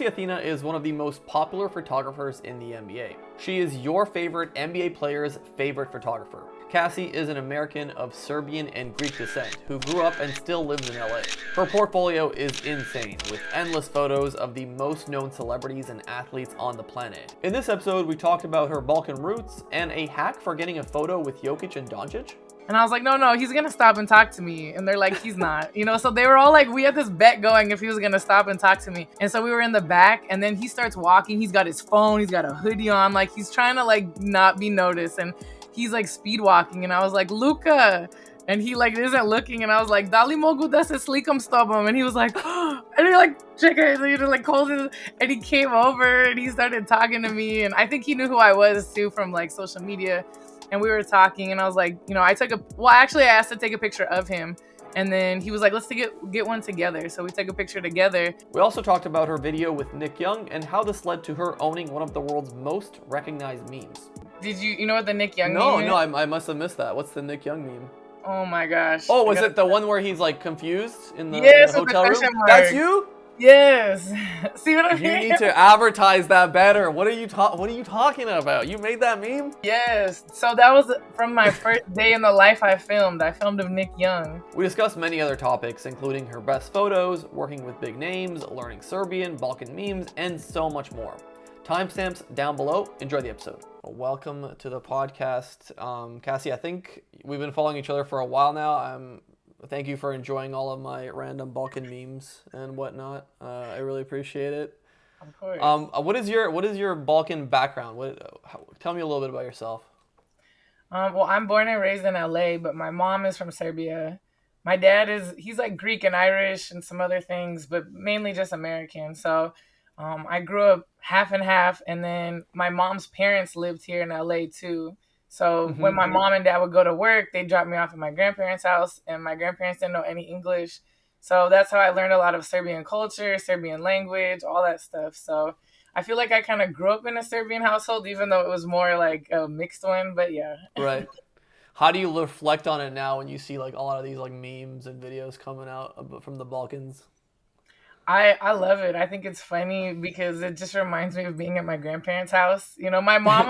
Cassy Athena is one of the most popular photographers in the NBA. She is your favorite NBA player's favorite photographer. Cassy is an American of Serbian and Greek descent who grew up and still lives in LA. Her portfolio is insane, with endless photos of the most known celebrities and athletes on the planet. In this episode, we talked about her Balkan roots and a hack for getting a photo with Jokic and Doncic. And I was like, no, he's going to stop and talk to me. And they're like, he's not, so they were all like, we had this bet going if he was going to stop and talk to me. And so we were in the back and then he starts walking. He's got his phone. He's got a hoodie on. Like he's trying to like not be noticed. And he's like speed walking. And I was like, Luka. And he like isn't looking. And I was like, Dali mogu da se slikam s tobom. And he was like, oh. And he like, check it. And like calls it. And he came over and he started talking to me. And I think he knew who I was too from like social media. And we were talking and I was like, I asked to take a picture of him. And then he was like, let's get one together. So we took a picture together. We also talked about her video with Nick Young and how this led to her owning one of the world's most recognized memes. Did you know what the Nick Young meme is? No, I must have missed that. What's the Nick Young meme? Oh my gosh. Oh, was it the one where he's like confused in the, yes, in the hotel room? Mark. That's you? Yes. See what I mean? You need to advertise that better. What are you talking about? You made that meme? Yes. So that was from my first day in the life I filmed. I filmed of Nick Young. We discussed many other topics, including her best photos, working with big names, learning Serbian, Balkan memes, and so much more. Timestamps down below. Enjoy the episode. Welcome to the podcast. Cassy, I think we've been following each other for a while now. Thank you for enjoying all of my random Balkan memes and whatnot. I really appreciate it. Of course. What is your Balkan background? Tell me a little bit about yourself. Well, I'm born and raised in LA, but my mom is from Serbia. My dad he's like Greek and Irish and some other things, but mainly just American. So I grew up half and half, and then my mom's parents lived here in LA too. So when my mom and dad would go to work, they'd drop me off at my grandparents' house, and my grandparents didn't know any English. So that's how I learned a lot of Serbian culture, Serbian language, all that stuff. So I feel like I kind of grew up in a Serbian household, even though it was more like a mixed one, but yeah. Right. How do you reflect on it now when you see like a lot of these like memes and videos coming out from the Balkans? I love it. I think it's funny because it just reminds me of being at my grandparents' house. My mom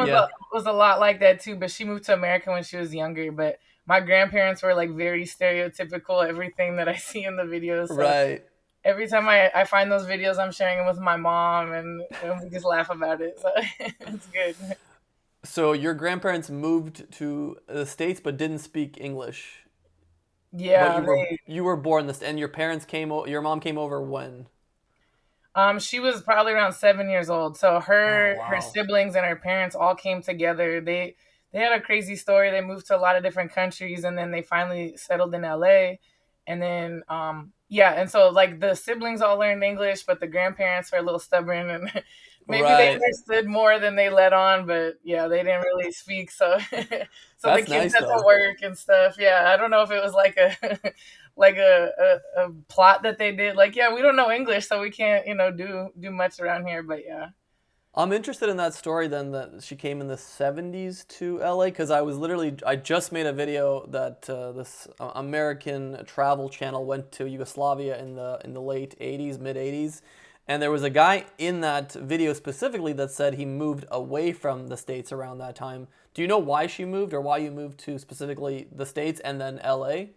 was a lot like that too, but she moved to America when she was younger. But my grandparents were like very stereotypical, everything that I see in the videos. So right. Every time I find those videos, I'm sharing them with my mom and we just laugh about it. So it's good. So your grandparents moved to the States but didn't speak English. Yeah, but you were born this, and your mom came over when? She was probably around 7 years old. So her siblings and her parents all came together. They had a crazy story. They moved to a lot of different countries, and then they finally settled in LA. And then and so like the siblings all learned English, but the grandparents were a little stubborn and maybe they understood more than they let on, but yeah, they didn't really speak. So the kids had to work and stuff. Yeah, I don't know if it was like a plot that they did. Like, yeah, we don't know English, so we can't, do much around here. But yeah. I'm interested in that story then, that she came in the 70s to LA, because I just made a video that this American travel channel went to Yugoslavia in the late 80s, mid 80s. And there was a guy in that video specifically that said he moved away from the States around that time. Do you know why she moved, or why you moved to specifically the States and then LA?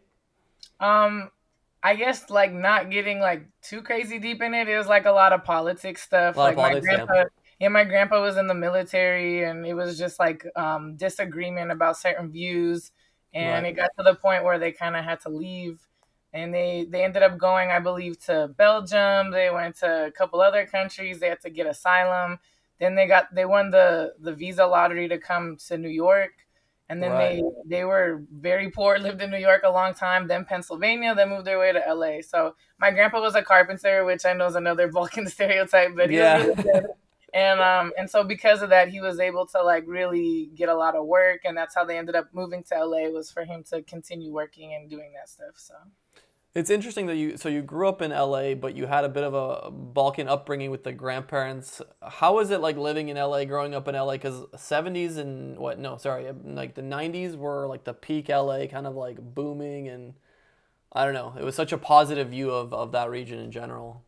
I guess like not getting like too crazy deep in it. It was like a lot of politics stuff. My grandpa was in the military, and it was just like disagreement about certain views, and It got to the point where they kind of had to leave. And they ended up going, I believe, to Belgium. They went to a couple other countries. They had to get asylum. Then they won the visa lottery to come to New York. And then they were very poor, lived in New York a long time, then Pennsylvania, then moved their way to LA. So my grandpa was a carpenter, which I know is another Balkan stereotype, but he was really good. And so because of that, he was able to like really get a lot of work. And that's how they ended up moving to LA, was for him to continue working and doing that stuff. So it's interesting that you grew up in LA, but you had a bit of a Balkan upbringing with the grandparents. How is it like living in LA, growing up in LA? Because 70s and like the 90s were like the peak LA, kind of like booming, and I don't know. It was such a positive view of that region in general.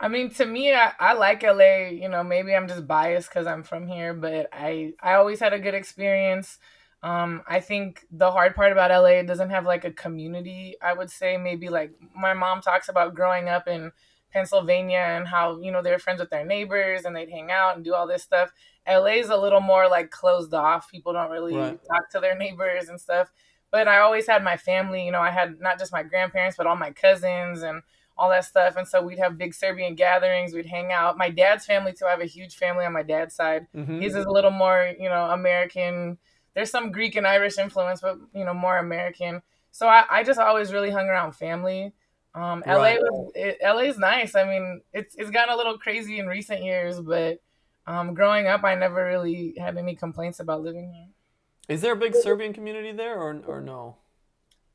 I mean, to me, I like LA. You know, maybe I'm just biased because I'm from here, but I always had a good experience. I think the hard part about LA, it doesn't have like a community. I would say maybe like my mom talks about growing up in Pennsylvania and how they were friends with their neighbors and they'd hang out and do all this stuff. LA is a little more like closed off. People don't Right. really talk to their neighbors and stuff. But I always had my family. I had not just my grandparents, but all my cousins and all that stuff. And so we'd have big Serbian gatherings. We'd hang out. My dad's family too. I have a huge family on my dad's side. Mm-hmm. His is a little more, American. There's some Greek and Irish influence, but more American. So I just always really hung around family. Right. LA is nice. I mean, it's gotten a little crazy in recent years, but growing up, I never really had any complaints about living here. Is there a big Serbian community there, or no?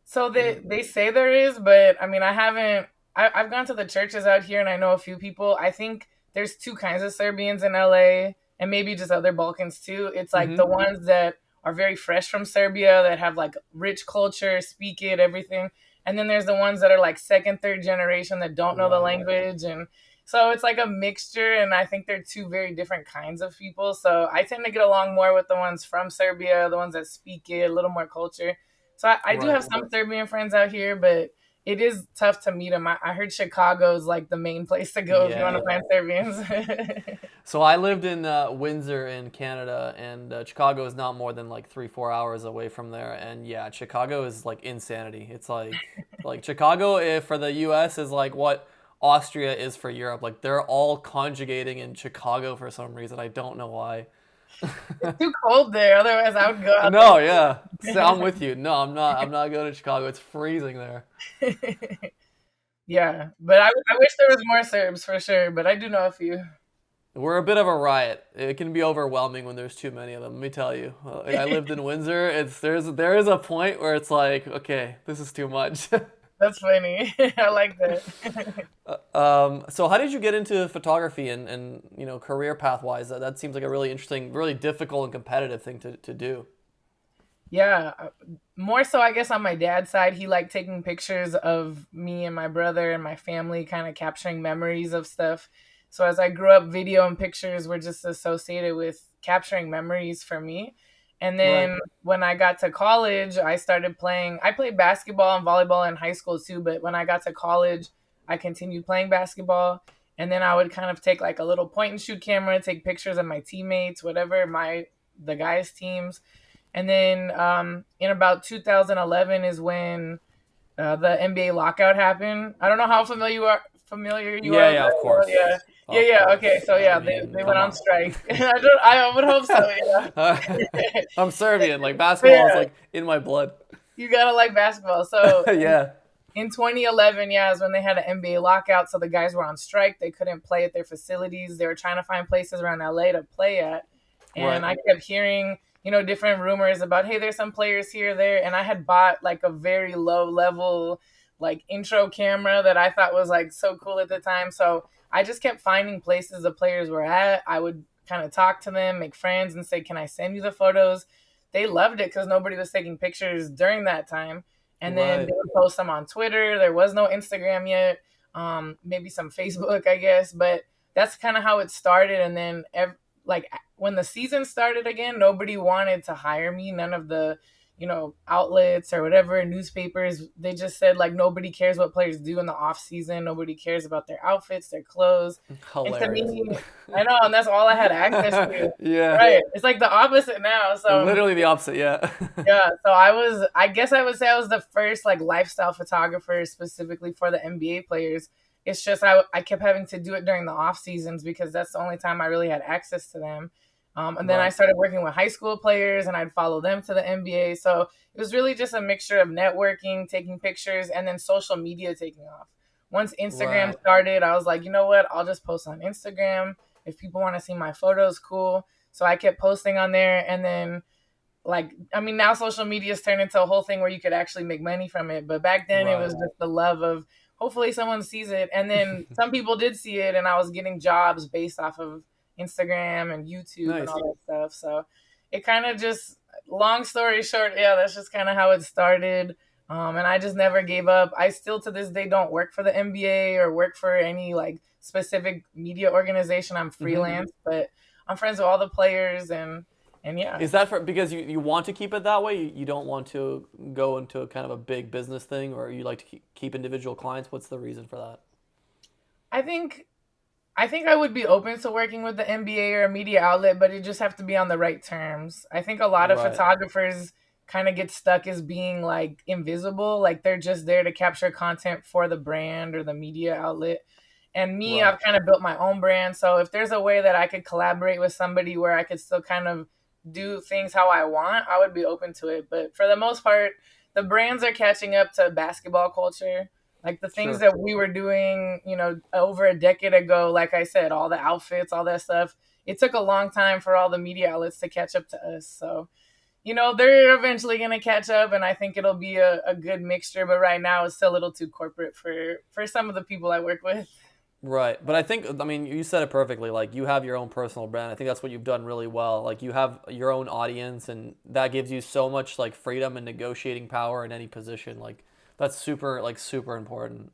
So they say there is, but I mean, I haven't. I've gone to the churches out here, and I know a few people. I think there's two kinds of Serbians in LA, and maybe just other Balkans too. It's like the Mm-hmm. ones that are very fresh from Serbia, that have like rich culture, speak it, everything, and then there's the ones that are like second, third generation that don't know the Right. language, and so it's like a mixture. And I think they're two very different kinds of people. So I tend to get along more with the ones from Serbia, the ones that speak it, a little more culture. So I do Right. have some Serbian friends out here, but it is tough to meet them. I heard Chicago's like the main place to go if you want to Yeah. find Serbians. So I lived in Windsor in Canada, and Chicago is not more than like 3 4 hours away from there. And yeah, Chicago is like insanity. It's like Chicago for the U.S. is like what Austria is for Europe. Like they're all conjugating in Chicago for some reason. I don't know why. It's too cold there. Otherwise, I would go out No, yeah. So I'm with you. No, I'm not. I'm not going to Chicago. It's freezing there. there. Yeah, but I wish there was more Serbs for sure. But I do know a few. We're a bit of a riot. It can be overwhelming when there's too many of them. Let me tell you. I lived in Windsor. There is a point where it's like, okay, this is too much. That's funny. I like that. So how did you get into photography and career path wise? That seems like a really interesting, really difficult and competitive thing to do. Yeah, more so I guess on my dad's side, he liked taking pictures of me and my brother and my family, kind of capturing memories of stuff. So as I grew up, video and pictures were just associated with capturing memories for me. And Right. then when I got to college, I started playing. I played basketball and volleyball in high school too, but when I got to college, I continued playing basketball. And then I would kind of take like a little point and shoot camera, take pictures of my teammates, whatever the guys' teams. And then in about 2011 is when the NBA lockout happened. I don't know how familiar you Yeah, are with yeah, of that. course. Yeah, yeah, Of yeah. course. Okay, so I yeah, they mean, went come on on. strike. I would hope so. Yeah, I'm Serbian. Like but basketball is yeah. like in my blood. You gotta like basketball. So Yeah. in 2011, yeah, is when they had an NBA lockout. So the guys were on strike. They couldn't play at their facilities. They were trying to find places around LA to play at. And Right. I kept hearing, different rumors about, hey, there's some players here, there. And I had bought like a very low level, like intro camera that I thought was like so cool at the time. So I just kept finding places the players were at. I would kind of talk to them, make friends, and say, can I send you the photos? They loved it because nobody was taking pictures during that time. And then Right. they would post them on Twitter. There was no Instagram yet. Maybe some Facebook, I guess. But that's kind of how it started. And then, like, when the season started again, nobody wanted to hire me. None of the, outlets or whatever, newspapers, they just said, like, nobody cares what players do in the off season. Nobody cares about their outfits, their clothes. And to Hilarious. me, I know, and that's all I had access to. Yeah. Right. It's like the opposite now. So Literally the opposit. Yeah. yeah, so I guess I would say I was the first like lifestyle photographer specifically for the NBA players. It's just I kept having to do it during the off seasons because that's the only time I really had access to them. And then I Right. started working with high school players and I'd follow them to the NBA. So it was really just a mixture of networking, taking pictures, and then social media taking off. Once Instagram Right. started, I was like, you know what? I'll just post on Instagram. If people want to see my photos, cool. So I kept posting on there. And then like, I mean, now social media's turned into a whole thing where you could actually make money from it, but back then it Right. was just the love of hopefully someone sees it. And then some people did see it, and I was getting jobs based off of Instagram and YouTube and Nice. all that stuff. So it kind of just, long story short, yeah, that's just kind of how it started. And I just never gave up. I still to this day don't work for the NBA or work for any like specific media organization. I'm freelance, but I'm friends with all the players, and yeah. Is that because you want to keep it that way? You don't want to go into a kind of a big business thing, or you like to keep individual clients? What's the reason for that? I think I would be open to working with the NBA or a media outlet, but it just have to be on the right terms. I think a lot of Right. photographers kind of get stuck as being like invisible, like they're just there to capture content for the brand or the media outlet. And me, Right. I've kind of built my own brand. So if there's a way that I could collaborate with somebody where I could still kind of do things how I want, I would be open to it. But for the most part, the brands are catching up to basketball culture. Like the things Sure. that we were doing, over a decade ago, like I said, all the outfits, all that stuff, it took a long time for all the media outlets to catch up to us. So, they're eventually going to catch up, and I think it'll be a good mixture. But right now, it's still a little too corporate for some of the people I work with. Right. But I mean, you said it perfectly. Like, you have your own personal brand. I think that's what you've done really well. Like, you have your own audience, and that gives you so much, like, freedom and negotiating power in any position. Like, that's super important.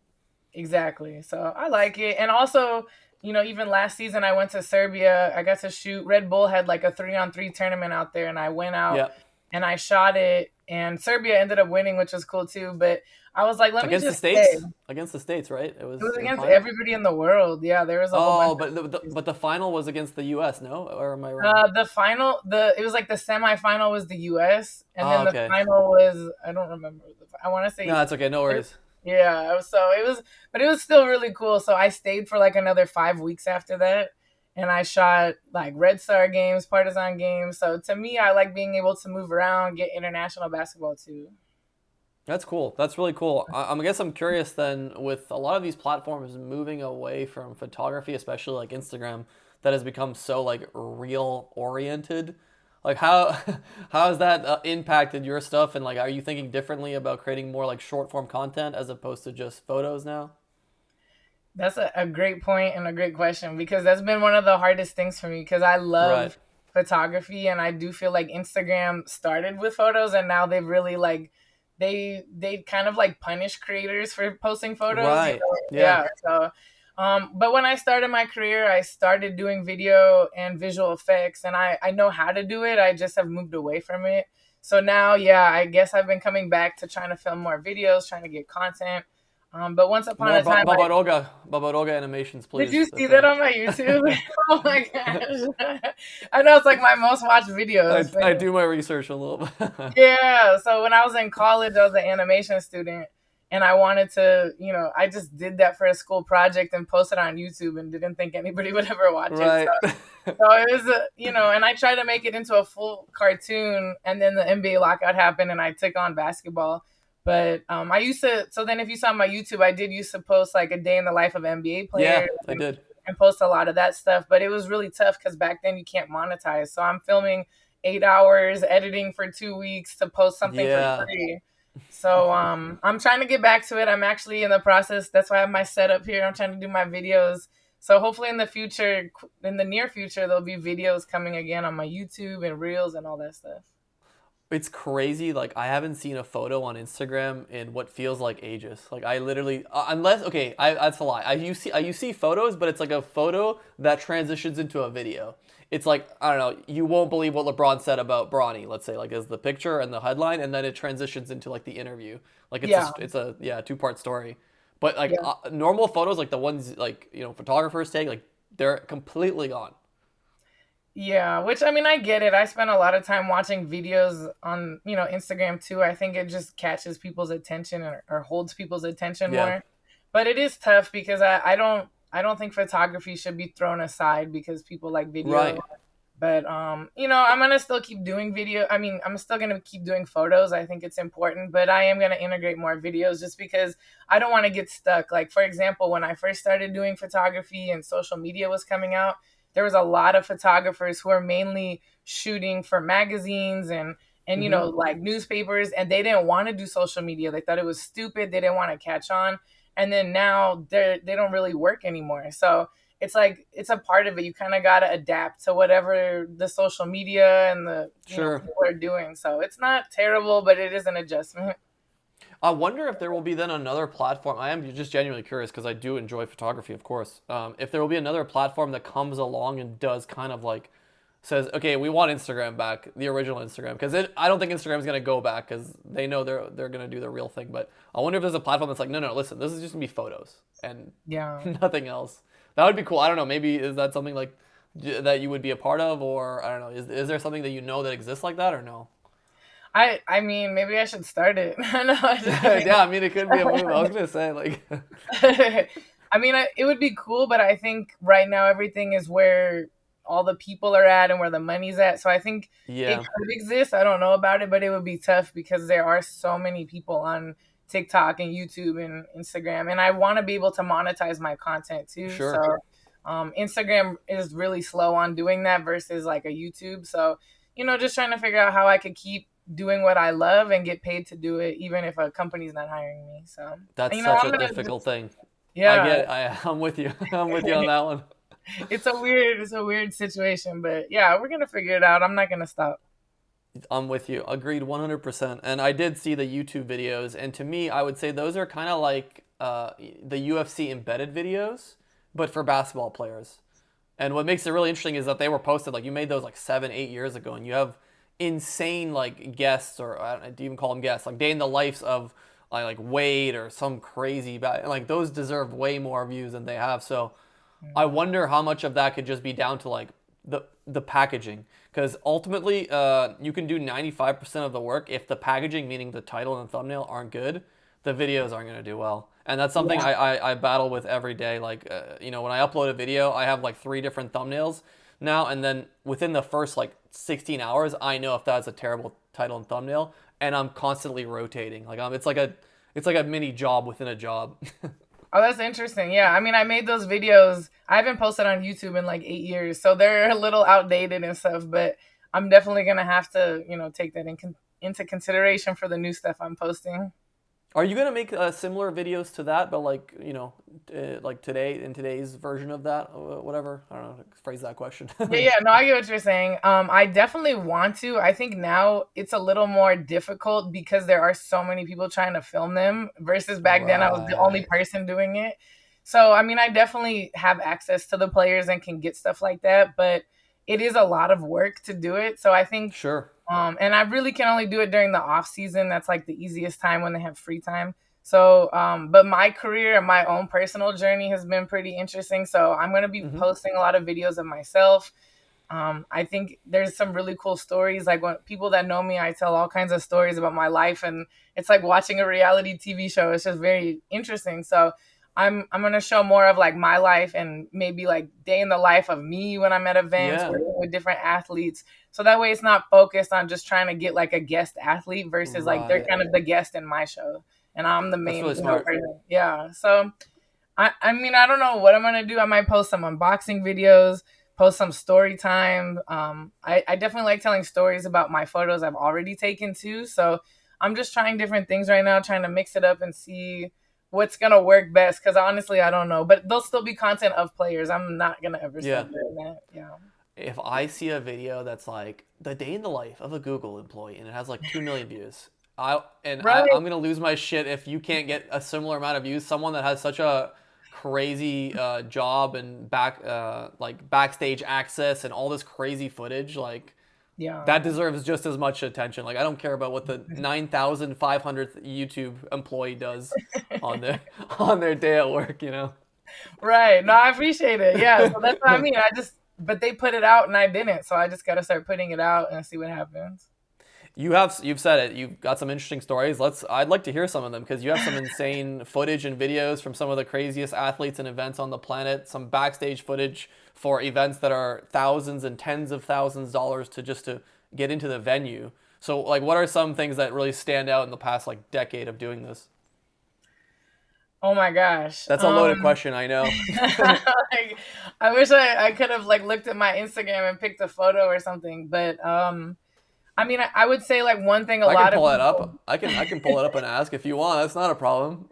Exactly. So I like it. And also, even last season I went to Serbia. I got to shoot. Red Bull had like a 3-on-3 tournament out there, and I went out Yeah. and I shot it. And Serbia ended up winning, which was cool too. But I was like, let me Against the just say, states. Against the states, right? It it was was the against final. everybody in the world. Yeah, there was a whole bunch Oh, of but countries. the final was against the U.S. No, or am I wrong? The final, it was like the semifinal was the U.S. and Oh, then the okay. final was, I don't remember. I want to No, say that's okay. No worries. yeah, so it was, but it was still really cool. So I stayed for like another 5 weeks after that, and I shot like Red Star games, Partizan games. So to me, I like being able to move around, get international basketball too. That's cool. That's really cool. I guess I'm curious then, with a lot of these platforms moving away from photography, especially like Instagram, that has become so like real oriented. Like how how has that impacted your stuff, and like are you thinking differently about creating more like short form content as opposed to just photos now? That's a great point and a great question, because that's been one of the hardest things for me, because I Right. love photography, and I do feel like Instagram started with photos, and now they've really like they kind of like punish creators for posting photos. Right. Yeah. Yeah. So but when I started my career, I started doing video and visual effects, and I know how to do it. I just have moved away from it. So now, yeah, I guess I've been coming back to trying to film more videos, trying to get content. But once upon More a time, Babaroga animations, did please. you see that on my YouTube? Oh my gosh. I know it's like my most watched video. It's I funny. do my research a little bit. Yeah. So when I was in college, I was an animation student, and I wanted to, I just did that for a school project and posted on YouTube and didn't think anybody would ever watch it. Right. So it was, and I tried to make it into a full cartoon, and then the NBA lockout happened, and I took on basketball. But I used to. So then, if you saw my YouTube, I did used to post like a day in the life of NBA Yeah, players I did. and post a lot of that stuff. But it was really tough because back then you can't monetize. So I'm filming 8 hours, editing for 2 weeks to post something for Yeah. free. So I'm trying to get back to it. I'm actually in the process. That's why I have my setup here. I'm trying to do my videos. So hopefully in the future, in the near future, there'll be videos coming again on my YouTube and Reels and all that stuff. It's crazy. Like I haven't seen a photo on Instagram in what feels like ages. Like I literally, unless okay, that's a lie. You see photos, but it's like a photo that transitions into a video. It's like I don't know. You won't believe what LeBron said about Bronny. Let's say like as the picture and the headline, and then it transitions into like the interview. Like Yeah, it's a yeah 2 part story. But like yeah. normal photos, like the ones like photographers take, like they're completely gone. Yeah, which I mean, I get it. I spend a lot of time watching videos on, Instagram too. I think it just catches people's attention, or holds people's attention Yeah. more. But it is tough because I don't think photography should be thrown aside because people like video. Right. But I'm gonna still keep doing video. I mean, I'm still gonna keep doing photos. I think it's important, but I am gonna integrate more videos just because I don't want to get stuck. Like for example, when I first started doing photography and social media was coming out, there was a lot of photographers who are mainly shooting for magazines and Mm-hmm. like newspapers, and they didn't want to do social media. They thought it was stupid. They didn't want to catch on. And then now they don't really work anymore. So it's like it's a part of it. You kind of got to adapt to whatever the social media and the Sure. people are doing. So it's not terrible, but it is an adjustment. I wonder if there will be then another platform. I am just genuinely curious because I do enjoy photography, of course. If there will be another platform that comes along and does kind of like says, okay, we want Instagram back, the original Instagram, because I don't think Instagram's gonna go back because they know they're gonna do the real thing. But I wonder if there's a platform that's like, no, no, listen, this is just gonna be photos and Yeah. nothing else. That would be cool. I don't know. Maybe is that something like that you would be a part of, or I don't know. Is there something that you know that exists like that, or no? I mean, maybe I should start it. No, I just Yeah, I mean, it could be a move. I was gonna say like, I mean, it would be cool, but I think right now everything is where all the people are at and where the money's at. So I think it yeah, could exist. I don't know about it, but it would be tough because there are so many people on TikTok and YouTube and Instagram, and I want to be able to monetize my content too. So sure. Instagram is really slow on doing that versus like a YouTube. So just trying to figure out how I could keep doing what I love and get paid to do it, even if a company's not hiring me. So That's such I'm a gonna difficult just thing. I yeah. get it. I'm with you. I'm with you on that one. It's a weird situation, but yeah, we're gonna figure it out. I'm not gonna stop. I'm with you. Agreed 100%. And I did see the YouTube videos, and to me, I would say those are kind of like the UFC embedded videos, but for basketball players. And what makes it really interesting is that they were posted like you made those like 7, 8 years ago, and you have insane like guests, or I don't, do you even call them guests, like day in the lives of like Wade or some crazy like those deserve way more views than they have. So I wonder how much of that could just be down to like the packaging, because ultimately you can do 95% of the work. If the packaging, meaning the title and the thumbnail, aren't good, the videos aren't going to do well. And that's something Yeah. I battle with every day. Like when I upload a video, I have like 3 different thumbnails now, and then within the first like 16 hours I know if that's a terrible title and thumbnail, and I'm constantly rotating. Like it's like a mini job within a job. Oh, that's interesting. Yeah, I mean, I made those videos. I haven't posted on YouTube in like 8 years, so they're a little outdated and stuff. But I'm definitely gonna have to, take that into consideration for the new stuff I'm posting. Are you gonna make similar videos to that, but like like today in today's version of that, whatever? I don't know how to phrase that question. Yeah, yeah, no, I get what you're saying. I definitely want to. I think now it's a little more difficult because there are so many people trying to film them versus back then I was the only Right. person doing it. So, I mean, I definitely have access to the players and can get stuff like that, but it is a lot of work to do it. So, I think Sure. and I really can only do it during the off season. That's like the easiest time when they have free time. So, but my career and my own personal journey has been pretty interesting. So I'm going to be Hmm. posting a lot of videos of myself. I think there's some really cool stories. Like when people that know me, I tell all kinds of stories about my life, and it's like watching a reality TV show. It's just very interesting. So I'm gonna show more of like my life and maybe like day in the life of me when I'm at events Yeah. working with different athletes. So that way it's not focused on just trying to get like a guest athlete versus like they're Right. kind of the guest in my show and I'm the That's main, really smart. person. Yeah. So I mean, I don't know what I'm gonna do. I might post some unboxing videos, post some story time. I definitely like telling stories about my photos I've already taken too. So I'm just trying different things right now, trying to mix it up and see what's gonna work best. Because honestly, I don't know. But there'll still be content of players. I'm not gonna ever Yeah. stop doing that. Yeah. If I see a video that's like the day in the life of a Google employee and it has like 2 million views, Right. I'm gonna lose my shit if you can't get a similar amount of views. Someone that has such a crazy job and like backstage access and all this crazy footage, like Yeah. that deserves just as much attention. Like I don't care about what the 9,500th YouTube employee does on their on their day at work. Right. No, I appreciate it. Yeah. So that's what I mean. But they put it out and I didn't. So I just got to start putting it out and see what happens. You've said it. You've got some interesting stories. I'd like to hear some of them because you have some insane footage and videos from some of the craziest athletes and events on the planet. Some backstage footage for events that are thousands and tens of thousands of dollars to get into the venue. So like, what are some things that really stand out in the past like decade of doing this? Oh my gosh. That's a loaded question, I know. Like, I wish I could have like looked at my Instagram and picked a photo or something. But I mean, I would say like one thing a I can lot of pull that people. up. I can pull it up and ask if you want. That's not a problem.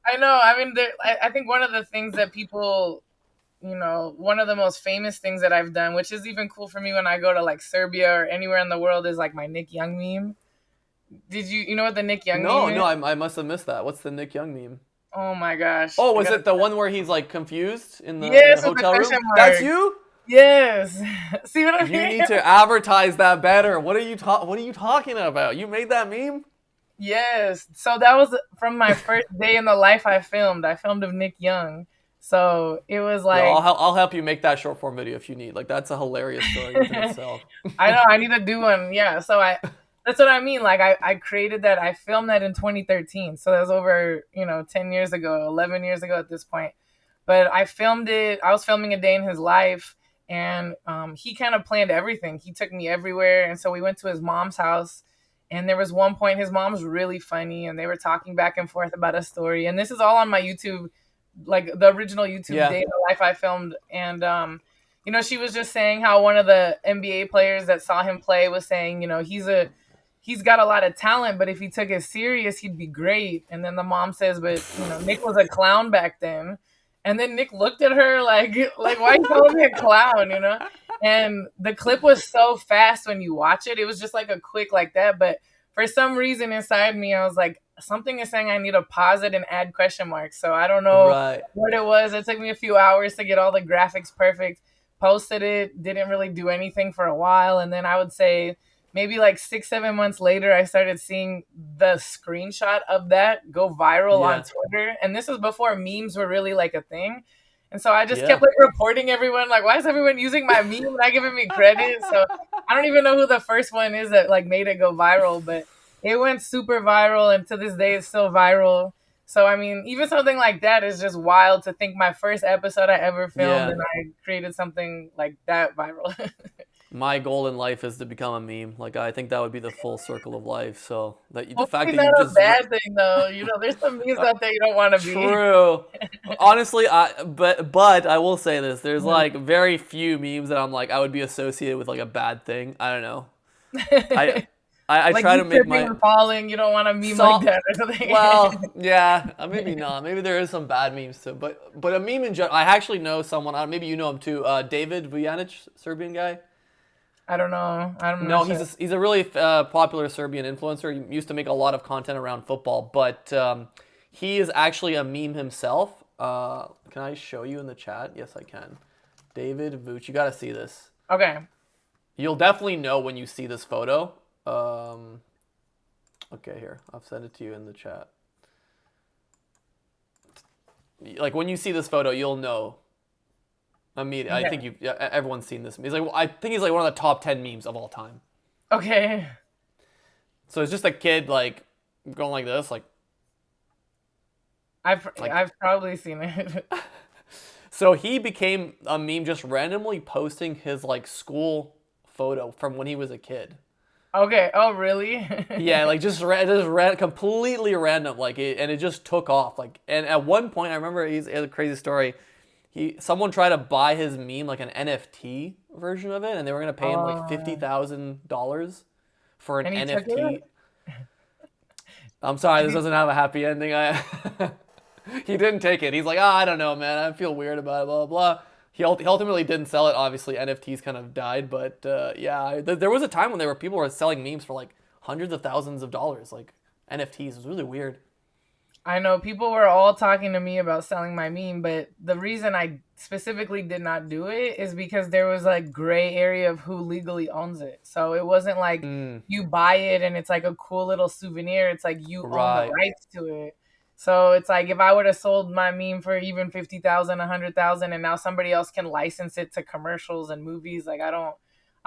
I know. I mean, I think one of the things that people, one of the most famous things that I've done, which is even cool for me when I go to like Serbia or anywhere in the world, is like my Nick Young meme. Did you know what the Nick Young No, meme no, is? I must have missed that. What's the Nick Young meme? Oh my gosh. Oh, I was gotta it the one where he's like confused in the Yes, with the hotel room? question That's mark. you? Yes. See what I You mean? need to advertise that better. What are you talking about? You made that meme? Yes. So that was from my first day in the life I filmed. I filmed of Nick Young. So it was Yo, like I'll help you make that short form video if you need. Like that's a hilarious story within itself. I know I need to do one. Yeah. So I that's what I mean. Like I created that. I filmed that in 2013. So that was over, 10 years ago, 11 years ago at this point. But I filmed it. I was filming a day in his life, and he kind of planned everything. He took me everywhere, and so we went to his mom's house. And there was one point his mom's really funny, and they were talking back and forth about a story. And this is all on my YouTube, like the original YouTube Yeah. day in the life I filmed. And she was just saying how one of the NBA players that saw him play was saying, he's got a lot of talent, but if he took it serious, he'd be great. And then the mom says, but Nick was a clown back then. And then Nick looked at her like why you calling me a clown, And the clip was so fast when you watch it. It was just like a quick like that. But for some reason inside me, I was like, something is saying I need to pause it and add question marks. So I don't know Right. what it was. It took me a few hours to get all the graphics perfect. Posted it, didn't really do anything for a while. And then I would say maybe like 6-7 months later, I started seeing the screenshot of that go viral Yeah. on Twitter. And this was before memes were really like a thing. And so I just Yeah. kept like reporting everyone, like, why is everyone using my meme and not giving me credit? So I don't even know who the first one is that like made it go viral, but it went super viral, and to this day it's still viral. So I mean, even something like that is just wild to think my first episode I ever filmed Yeah. and I created something like that viral. My goal in life is to become a meme. Like I think that would be the full circle of life. So the fact Hopefully that you not a just bad thing though. There's some memes out there you don't want to be. true. Honestly, but I will say this: there's like very few memes that I'm like I would be associated with like a bad thing. I don't know. I Like try you to make tripping my and falling, you don't want to meme so like that or something. well, yeah, maybe not. Maybe there is some bad memes too. But a meme in general. I actually know someone. Maybe you know him too. David Vujanic, Serbian guy. I don't know. I'm No, not sure. he's a really popular Serbian influencer. He used to make a lot of content around football, but he is actually a meme himself. Can I show you in the chat? Yes, I can. David Vooch, you got to see this. Okay. You'll definitely know when you see this photo. Okay, here. I'll send it to you in the chat. Like when you see this photo, you'll know. Okay. I think everyone's seen this. I think he's like one of the top 10 memes of all time. Okay. So it's just a kid like going like this, like. I've probably seen it. So he became a meme just randomly posting his like school photo from when he was a kid. Okay. Oh, really? Yeah, like just completely random, like and it just took off. Like, and at one point, I remember he's a crazy story. Someone tried to buy his meme, like an NFT version of it, and they were gonna pay him like $50,000 for an And he took NFT. it? I'm sorry, this doesn't have a happy ending. He didn't take it. He's like, I don't know, man. I feel weird about it, blah, blah, blah. He ultimately didn't sell it. Obviously, NFTs kind of died, but yeah, there was a time when people were selling memes for like hundreds of thousands of dollars, like NFTs. It was really weird. I know people were all talking to me about selling my meme, but the reason I specifically did not do it is because there was like gray area of who legally owns it. So it wasn't like you buy it and it's like a cool little souvenir. It's like you own the rights to it. So it's like if I would have sold my meme for even 50,000, 100,000, and now somebody else can license it to commercials and movies, like I don't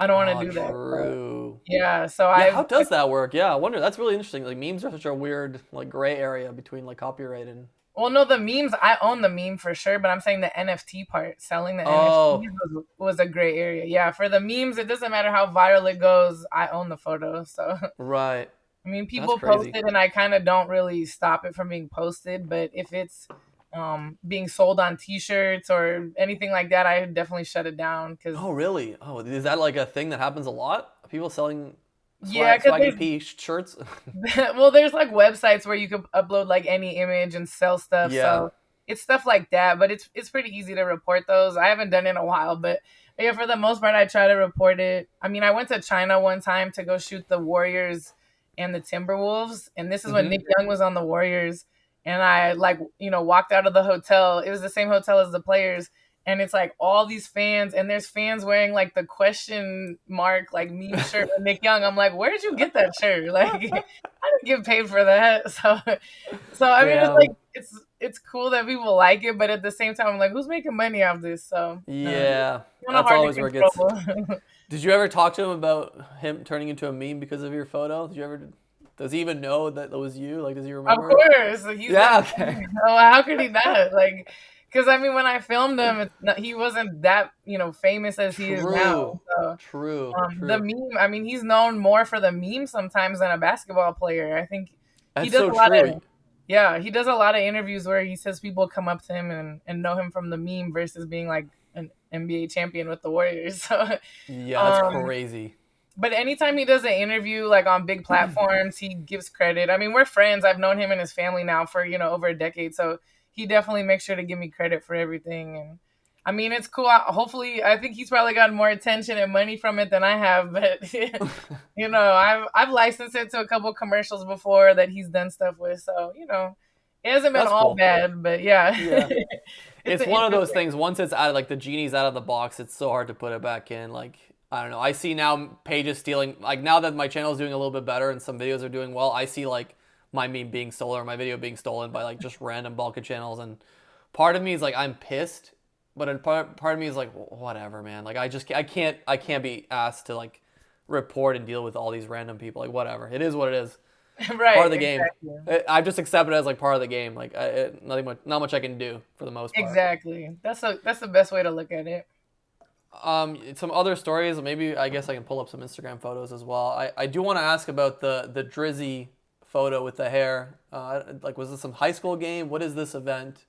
want to do that. True. Yeah. So how does that work? Yeah, I wonder. That's really interesting. Like memes are such a weird like gray area between like copyright and. Well, no, the memes, I own the meme for sure, but I'm saying the NFT part, selling the NFTs was a gray area. Yeah, for the memes, it doesn't matter how viral it goes. I own the photo, so. Right. I mean, people post it, and I kind of don't really stop it from being posted. But if it's being sold on T-shirts or anything like that, I definitely shut it down. Oh, really? Oh, is that like a thing that happens a lot? People selling Swaggy P shirts? Well, there's like websites where you could upload like any image and sell stuff. Yeah. So it's stuff like that. But it's pretty easy to report those. I haven't done it in a while, but yeah, for the most part, I try to report it. I mean, I went to China one time to go shoot the Warriors and the Timberwolves. And this is when Nick Young was on the Warriors. And I like, walked out of the hotel. It was the same hotel as the players. And it's like all these fans, and there's fans wearing like the question mark, like meme shirt with Nick Young. I'm like, where did you get that shirt? Like, I didn't get paid for that. So I mean, it's like, it's cool that people like it, but at the same time, I'm like, who's making money off this? So yeah, that's always where it gets. Did you ever talk to him about him turning into a meme because of your photo? Did you ever? Does he even know that was you? Like, does he remember? Of course. Okay. Oh, how could he not? Like, because I mean, when I filmed him, he wasn't that famous as he is now. So, true. The meme. I mean, he's known more for the meme sometimes than a basketball player. I think he does a lot of. Yeah, he does a lot of interviews where he says people come up to him and know him from the meme versus being like an NBA champion with the Warriors. So, yeah, that's crazy. But anytime he does an interview like on big platforms, he gives credit. I mean, we're friends. I've known him and his family now for, over a decade. So he definitely makes sure to give me credit for everything. And I mean, it's cool. Hopefully, I think he's probably gotten more attention and money from it than I have. But, I've licensed it to a couple commercials before that he's done stuff with. So, it hasn't been all bad, but yeah. It's one of those things. Once it's out, like the genie's out of the box, it's so hard to put it back in. Like, I don't know. I see now pages stealing. Like, now that my channel is doing a little bit better and some videos are doing well, I see like my meme being stolen or my video being stolen by like just random Balkan channels. And part of me is like, I'm pissed. But part of me is like, whatever, man. Like, I can't be asked to like report and deal with all these random people. Like, whatever. It is what it is. Right. Part of the game. I just accept it as like part of the game. Like, not much I can do for the most part. Exactly. That's the best way to look at it. Some other stories. Maybe I guess I can pull up some Instagram photos as well. I do want to ask about the Drizzy photo with the hair. Like, was this some high school game? What is this event?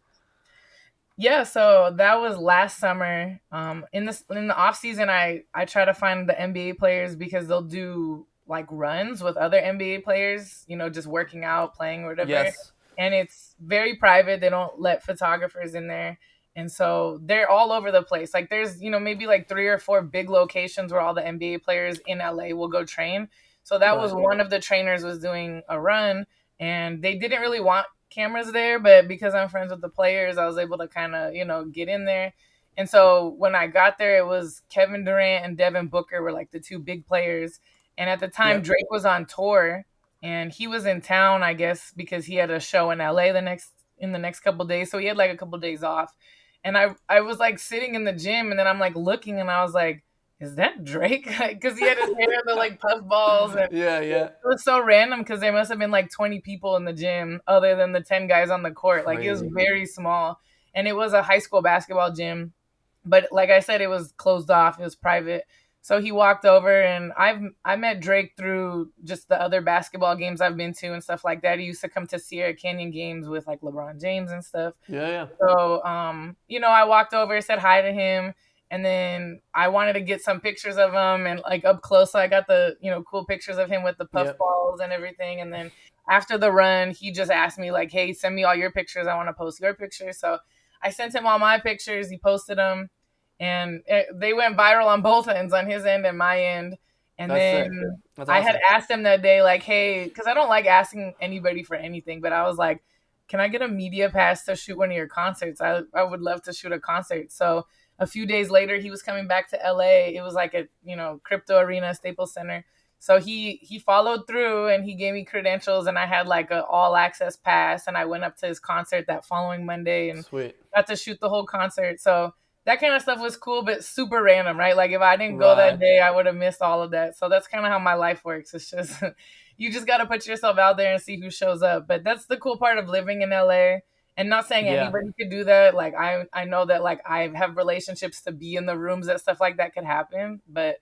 Yeah, so that was last summer. In the off season, I try to find the NBA players because they'll do like runs with other NBA players, just working out, playing, or whatever. Yes. And it's very private. They don't let photographers in there. And so they're all over the place. Like there's, maybe like 3 or 4 big locations where all the NBA players in LA will go train. So that was one of the trainers was doing a run, and they didn't really want cameras there, but because I'm friends with the players, I was able to kind of, get in there. And so when I got there, it was Kevin Durant and Devin Booker were like the 2 big players. And at the time, Drake was on tour, and he was in town, I guess, because he had a show in LA in the next couple of days. So he had like a couple of days off. And I was like sitting in the gym, and then I'm like looking, and I was like, is that Drake? Because he had his hair in the like puff balls. And yeah. It was so random because there must have been like 20 people in the gym other than the 10 guys on the court. Like it was very small, and it was a high school basketball gym. But like I said, it was closed off. It was private. So he walked over, and I met Drake through just the other basketball games I've been to and stuff like that. He used to come to Sierra Canyon games with like LeBron James and stuff. Yeah. So, I walked over, said hi to him. And then I wanted to get some pictures of him and like up close. So I got the, cool pictures of him with the puff balls and everything. And then after the run, he just asked me like, hey, send me all your pictures. I want to post your pictures. So I sent him all my pictures. He posted them, and they went viral on both ends, on his end and my end. And That's awesome. I had asked him that day, like, hey, because I don't like asking anybody for anything, but I was like, can I get a media pass to shoot one of your concerts? I would love to shoot a concert. So a few days later, he was coming back to LA. It was like a, crypto arena, Staples Center. So he followed through, and he gave me credentials, and I had like a all access pass, and I went up to his concert that following Monday and got to shoot the whole concert. So that kind of stuff was cool, but super random, right? Like if I didn't go that day, I would have missed all of that. So that's kind of how my life works. It's just, you just got to put yourself out there and see who shows up. But that's the cool part of living in LA. And not saying anybody could do that. Like I know that like I have relationships to be in the rooms that stuff like that could happen. But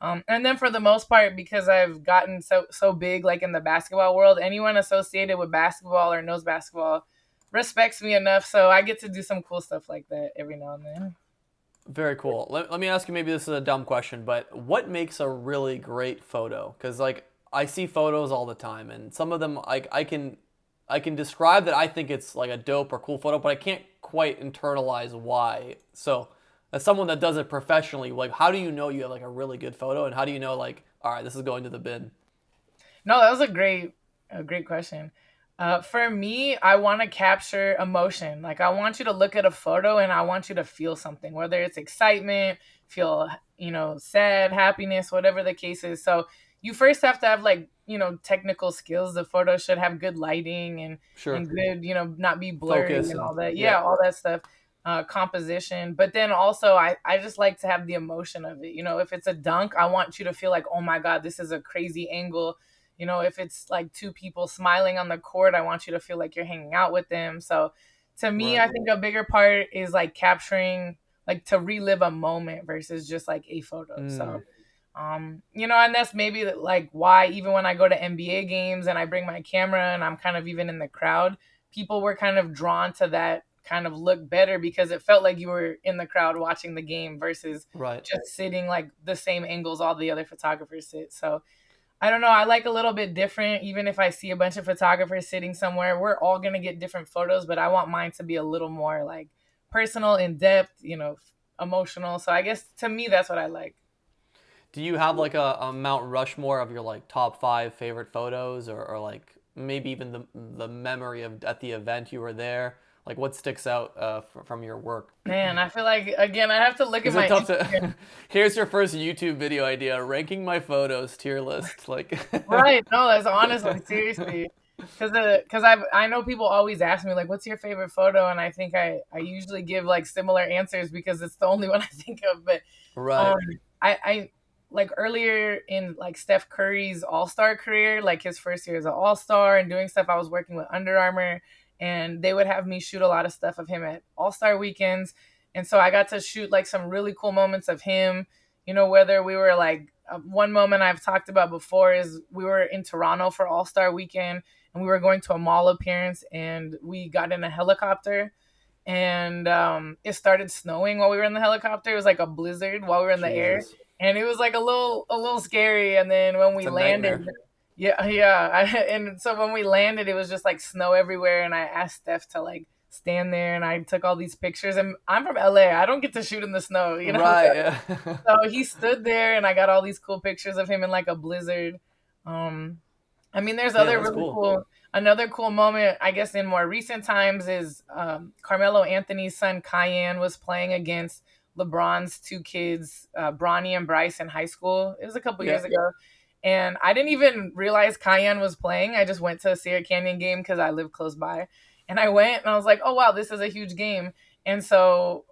and then for the most part, because I've gotten so big like in the basketball world, anyone associated with basketball or knows basketball respects me enough, so I get to do some cool stuff like that every now and then. Very cool. Let me ask you, maybe this is a dumb question, but what makes a really great photo? Because like I see photos all the time, and some of them like I can describe that I think it's like a dope or cool photo, but I can't quite internalize why. So as someone that does it professionally, like how do you know you have like a really good photo, and how do you know like, all right, this is going to the bin? No, that was a great question. For me, I want to capture emotion. Like I want you to look at a photo and I want you to feel something, whether it's excitement, feel, sad, happiness, whatever the case is. So you first have to have like, technical skills. The photo should have good lighting Sure. and good, not be blurry Focus and and all that. yeah. Yeah, all that stuff. Composition. But then also I just like to have the emotion of it. If it's a dunk, I want you to feel like, oh my God, this is a crazy angle. If it's like two people smiling on the court, I want you to feel like you're hanging out with them. So to me, Right. I think a bigger part is like capturing, like to relive a moment versus just like a photo. So, Mm. and that's maybe like why even when I go to NBA games and I bring my camera and I'm kind of even in the crowd, people were kind of drawn to that kind of look better because it felt like you were in the crowd watching the game versus Right. just sitting like the same angles all the other photographers sit. So I don't know. I like a little bit different. Even if I see a bunch of photographers sitting somewhere, we're all going to get different photos, but I want mine to be a little more like personal, in depth, emotional. So I guess to me, that's what I like. Do you have like a Mount Rushmore of your like top 5 favorite photos, or like maybe even the memory of at the event you were there? Like what sticks out from your work? Man, I feel like, again, I have to look at Is it my tough Instagram. to? Here's your first YouTube video idea: ranking my photos tier list. Like, Right. No, that's honestly, seriously. Because I know people always ask me, like, what's your favorite photo? And I think I usually give like similar answers because it's the only one I think of. But right. Um, I like earlier in like Steph Curry's All Star career, like his first year as an All Star and doing stuff. I was working with Under Armour, and they would have me shoot a lot of stuff of him at All Star weekends, and so I got to shoot like some really cool moments of him. Whether we were like one moment I've talked about before is we were in Toronto for All Star weekend, and we were going to a mall appearance, and we got in a helicopter and it started snowing while we were in the helicopter. It was like a blizzard while we were in the air, Jesus, and it was like a little scary. And then when it's we a landed, nightmare. yeah, yeah, and so when we landed, it was just like snow everywhere. And I asked Steph to like stand there, and I took all these pictures. And I'm from LA, I don't get to shoot in the snow, Right. Yeah. So he stood there, and I got all these cool pictures of him in like a blizzard. Um, I mean, there's Damn, other that's really cool. cool. Another cool moment, I guess, in more recent times is Carmelo Anthony's son Cayenne was playing against LeBron's two kids, Bronny and Bryce, in high school. It was a couple Yeah. years ago, and I didn't even realize Cayenne was playing. I just went to a Sierra Canyon game because I live close by, and I went and I was like, "Oh wow, this is a huge game!" And so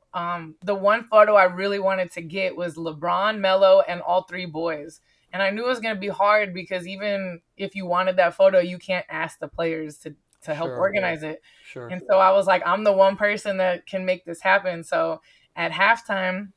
the one photo I really wanted to get was LeBron, Melo, and all three boys. And I knew it was going to be hard because even if you wanted that photo, you can't ask the players to help Sure. organize it. Sure. And so I was like, I'm the one person that can make this happen. So at halftime,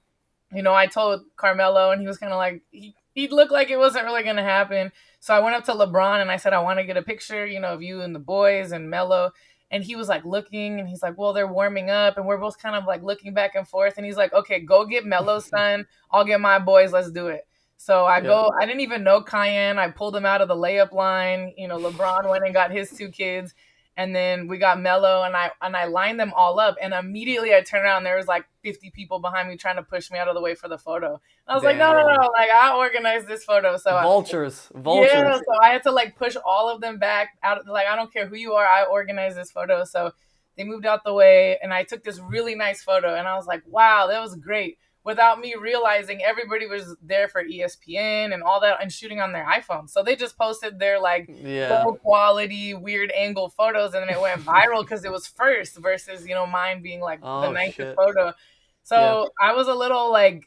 I told Carmelo, and he was kind of like, he looked like it wasn't really going to happen. So I went up to LeBron and I said, I want to get a picture, of you and the boys and Melo. And he was like looking, and he's like, well, they're warming up. And we're both kind of like looking back and forth. And he's like, okay, go get Melo's son. I'll get my boys. Let's do it. So Yeah. I didn't even know Cayenne. I pulled him out of the layup line. LeBron went and got his two kids. And then we got Melo, and I lined them all up. And immediately I turned around, and there was like 50 people behind me trying to push me out of the way for the photo. And I was like, no, no, Damn. no. Like, I organized this photo. So Vultures. yeah, Vultures. so I had to like push all of them back out. Like, I don't care who you are, I organized this photo. So they moved out the way, and I took this really nice photo, and I was like, wow, that was great. Without me realizing, everybody was there for ESPN and all that and shooting on their iPhone. So they just posted their like Yeah. low quality, weird angle photos, and then it went viral because it was first versus, mine being like the Oh nicest shit. photo. Yeah. So I was a little like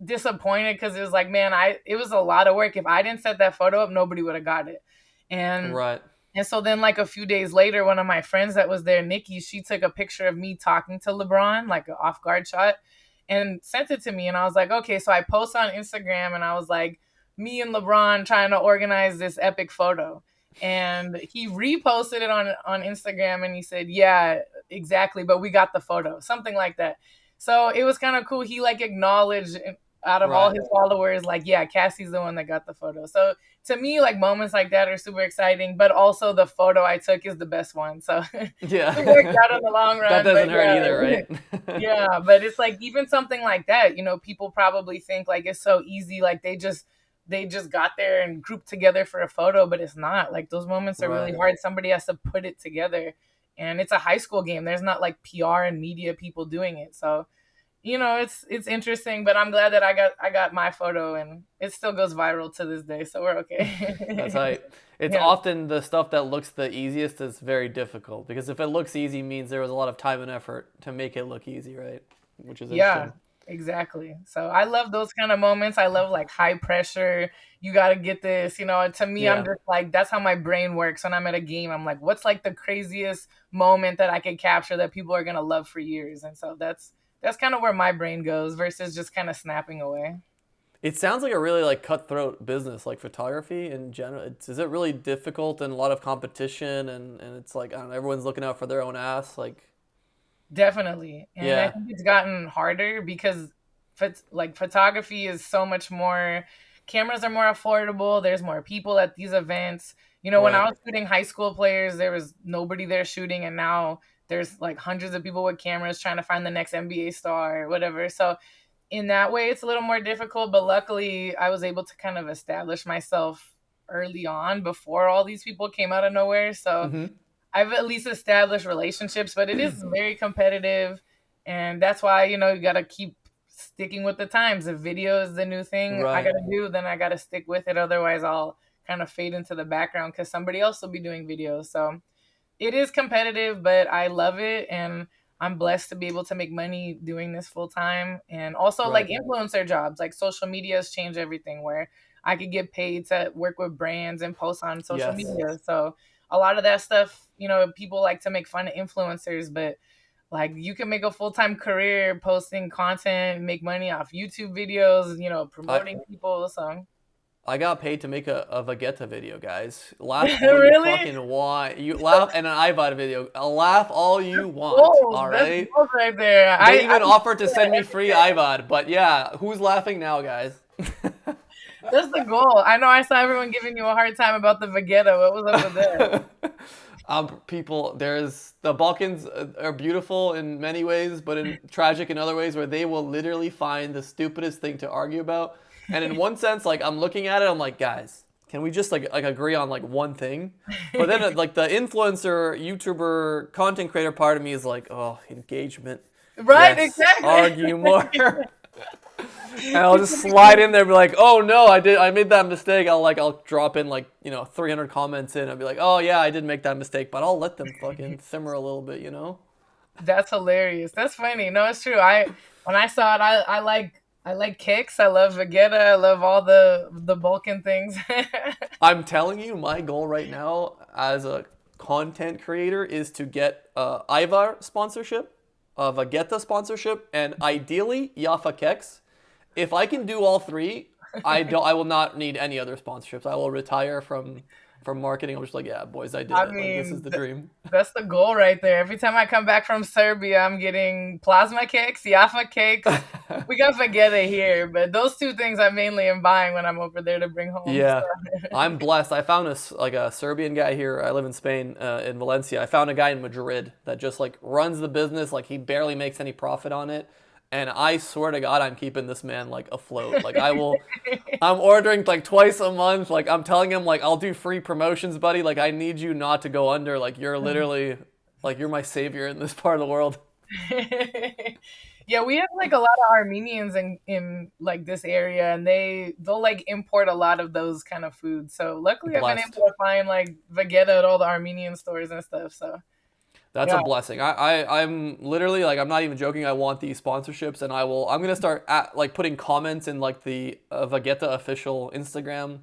disappointed because it was like, man, it was a lot of work. If I didn't set that photo up, nobody would have got it. And Right. and so then like a few days later, one of my friends that was there, Nikki, she took a picture of me talking to LeBron, like an off guard shot, and sent it to me. And I was like, okay. So I post on Instagram, and I was like, me and LeBron trying to organize this epic photo. And he reposted it on Instagram, and he said, yeah, exactly. But we got the photo, something like that. So it was kind of cool. He like acknowledged out of all Right. his followers, like, yeah, Cassie's the one that got the photo. So to me, like moments like that are super exciting, but also the photo I took is the best one. So Yeah. it worked out in the long That run. But doesn't hurt either, right? yeah, but it's like even something like that, people probably think like it's so easy, like they just they just got there and grouped together for a photo, but it's not. Like those moments are really hard. Somebody has to put it together, and it's a high school game. There's not like PR and media people doing it. So, it's interesting, but I'm glad that I got my photo, and it still goes viral to this day. So we're okay. That's right. It's often the stuff that looks the easiest is very difficult, because if it looks easy, means there was a lot of time and effort to make it look easy, right? Which is interesting. Exactly. So I love those kind of moments. I love like high pressure. You got to get this, to me, I'm just like, that's how my brain works. When I'm at a game, I'm like, what's like the craziest moment that I could capture that people are going to love for years? And so that's kind of where my brain goes versus just kind of snapping away. It sounds like a really like cutthroat business, like photography in general. Is it really difficult and a lot of competition, and it's like, I don't know, everyone's looking out for their own ass, like. Definitely. And I think it's gotten harder because photography is so much more, cameras are more affordable. There's more people at these events. When I was shooting high school players, there was nobody there shooting. And now there's like hundreds of people with cameras trying to find the next NBA star or whatever. So in that way, it's a little more difficult. But luckily, I was able to kind of establish myself early on before all these people came out of nowhere. So I've at least established relationships, but it is very competitive. And that's why, you got to keep sticking with the times. If video is the new thing I got to do, then I got to stick with it. Otherwise, I'll kind of fade into the background because somebody else will be doing videos. So it is competitive, but I love it. And I'm blessed to be able to make money doing this full time. And also like influencer jobs, like social media has changed everything, where I could get paid to work with brands and post on social media. So a lot of that stuff, people like to make fun of influencers, but like you can make a full-time career posting content, make money off YouTube videos, promoting people. So I got paid to make a Vegeta video, guys. Laugh all you fucking want. You laugh, and an iVod video. I'll laugh all you want. All right. That's right there. They even offered to send me free iVod, but yeah, who's laughing now, guys? That's the goal. I know I saw everyone giving you a hard time about the Vegeta. What was up with that? People, the Balkans are beautiful in many ways, but tragic in other ways, where they will literally find the stupidest thing to argue about. And in one sense, like I'm looking at it, I'm like, guys, can we just like agree on like one thing? But then like the influencer, YouTuber, content creator part of me is like, oh, engagement. Right, yes, exactly. Argue more. And I'll just slide in there and be like, oh no, I made that mistake. I'll drop in 300 comments in. I'll be like, oh yeah, I did make that mistake, but I'll let them fucking simmer a little bit, That's hilarious. That's funny. No, it's true. When I saw it, I like kicks. I love Vegeta. I love all the Balkan things. I'm telling you, my goal right now as a content creator is to get Ivar sponsorship, Vegeta sponsorship, and ideally Jaffa Keks. If I can do all three, I will not need any other sponsorships. I will retire from marketing. I'm just like, yeah, boys, I did it. Like, this is the dream. That's the goal right there. Every time I come back from Serbia, I'm getting plasma cakes, Jaffa cakes. We got Vegeta here, but those two things I mainly am buying when I'm over there to bring home. Yeah, I'm blessed. I found a Serbian guy here. I live in Spain, in Valencia. I found a guy in Madrid that just like runs the business. Like he barely makes any profit on it. And I swear to God, I'm keeping this man like afloat. Like I'm ordering like twice a month. Like I'm telling him like, I'll do free promotions, buddy. Like I need you not to go under. Like you're literally like, you're my savior in this part of the world. Yeah, we have like a lot of Armenians in like this area, and they'll like import a lot of those kind of foods. So luckily I've been able to find like Vegeta at all the Armenian stores and stuff. So that's a blessing. I'm literally like, I'm not even joking. I want these sponsorships, and I'm going to start putting comments in like the Vegeta official Instagram,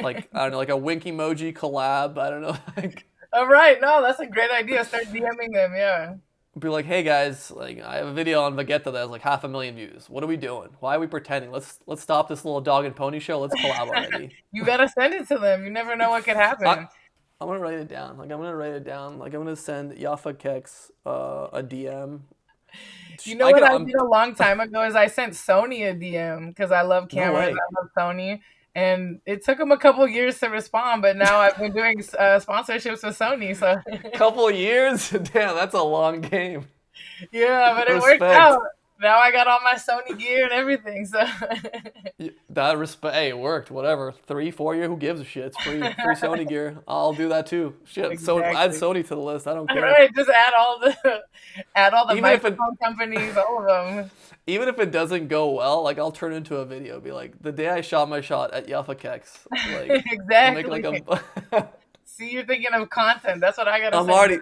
like, I don't know, like a wink emoji collab. I don't know. Like, all right. No, that's a great idea. Start DMing them. Yeah. Be like, hey guys, like I have a video on Vegeta that has like 500,000 views. What are we doing? Why are we pretending? Let's stop this little dog and pony show. Let's collab already. You got to send it to them. You never know what could happen. I'm gonna write it down. Like I'm gonna send Jaffa Keks a DM. You know what I did a long time ago is I sent Sony a DM because I love cameras. I love Sony, and it took them a couple of years to respond. But now I've been doing sponsorships with Sony. So couple of years, damn, that's a long game. Yeah, but it worked out. Now I got all my Sony gear and everything. So That respect, hey, it worked. Whatever, 3-4 year, who gives a shit? It's free Sony gear. I'll do that too. Shit, so add exactly. Sony to the list. I don't All care. right, just add all the Even if it microphone companies, all of them. even if it doesn't go well, like I'll turn into a video. Be like, the day I shot my shot at Yaffa Kex. Like, I'll make like Exactly. a. See, you're thinking of content. That's what I gotta I'm say. already.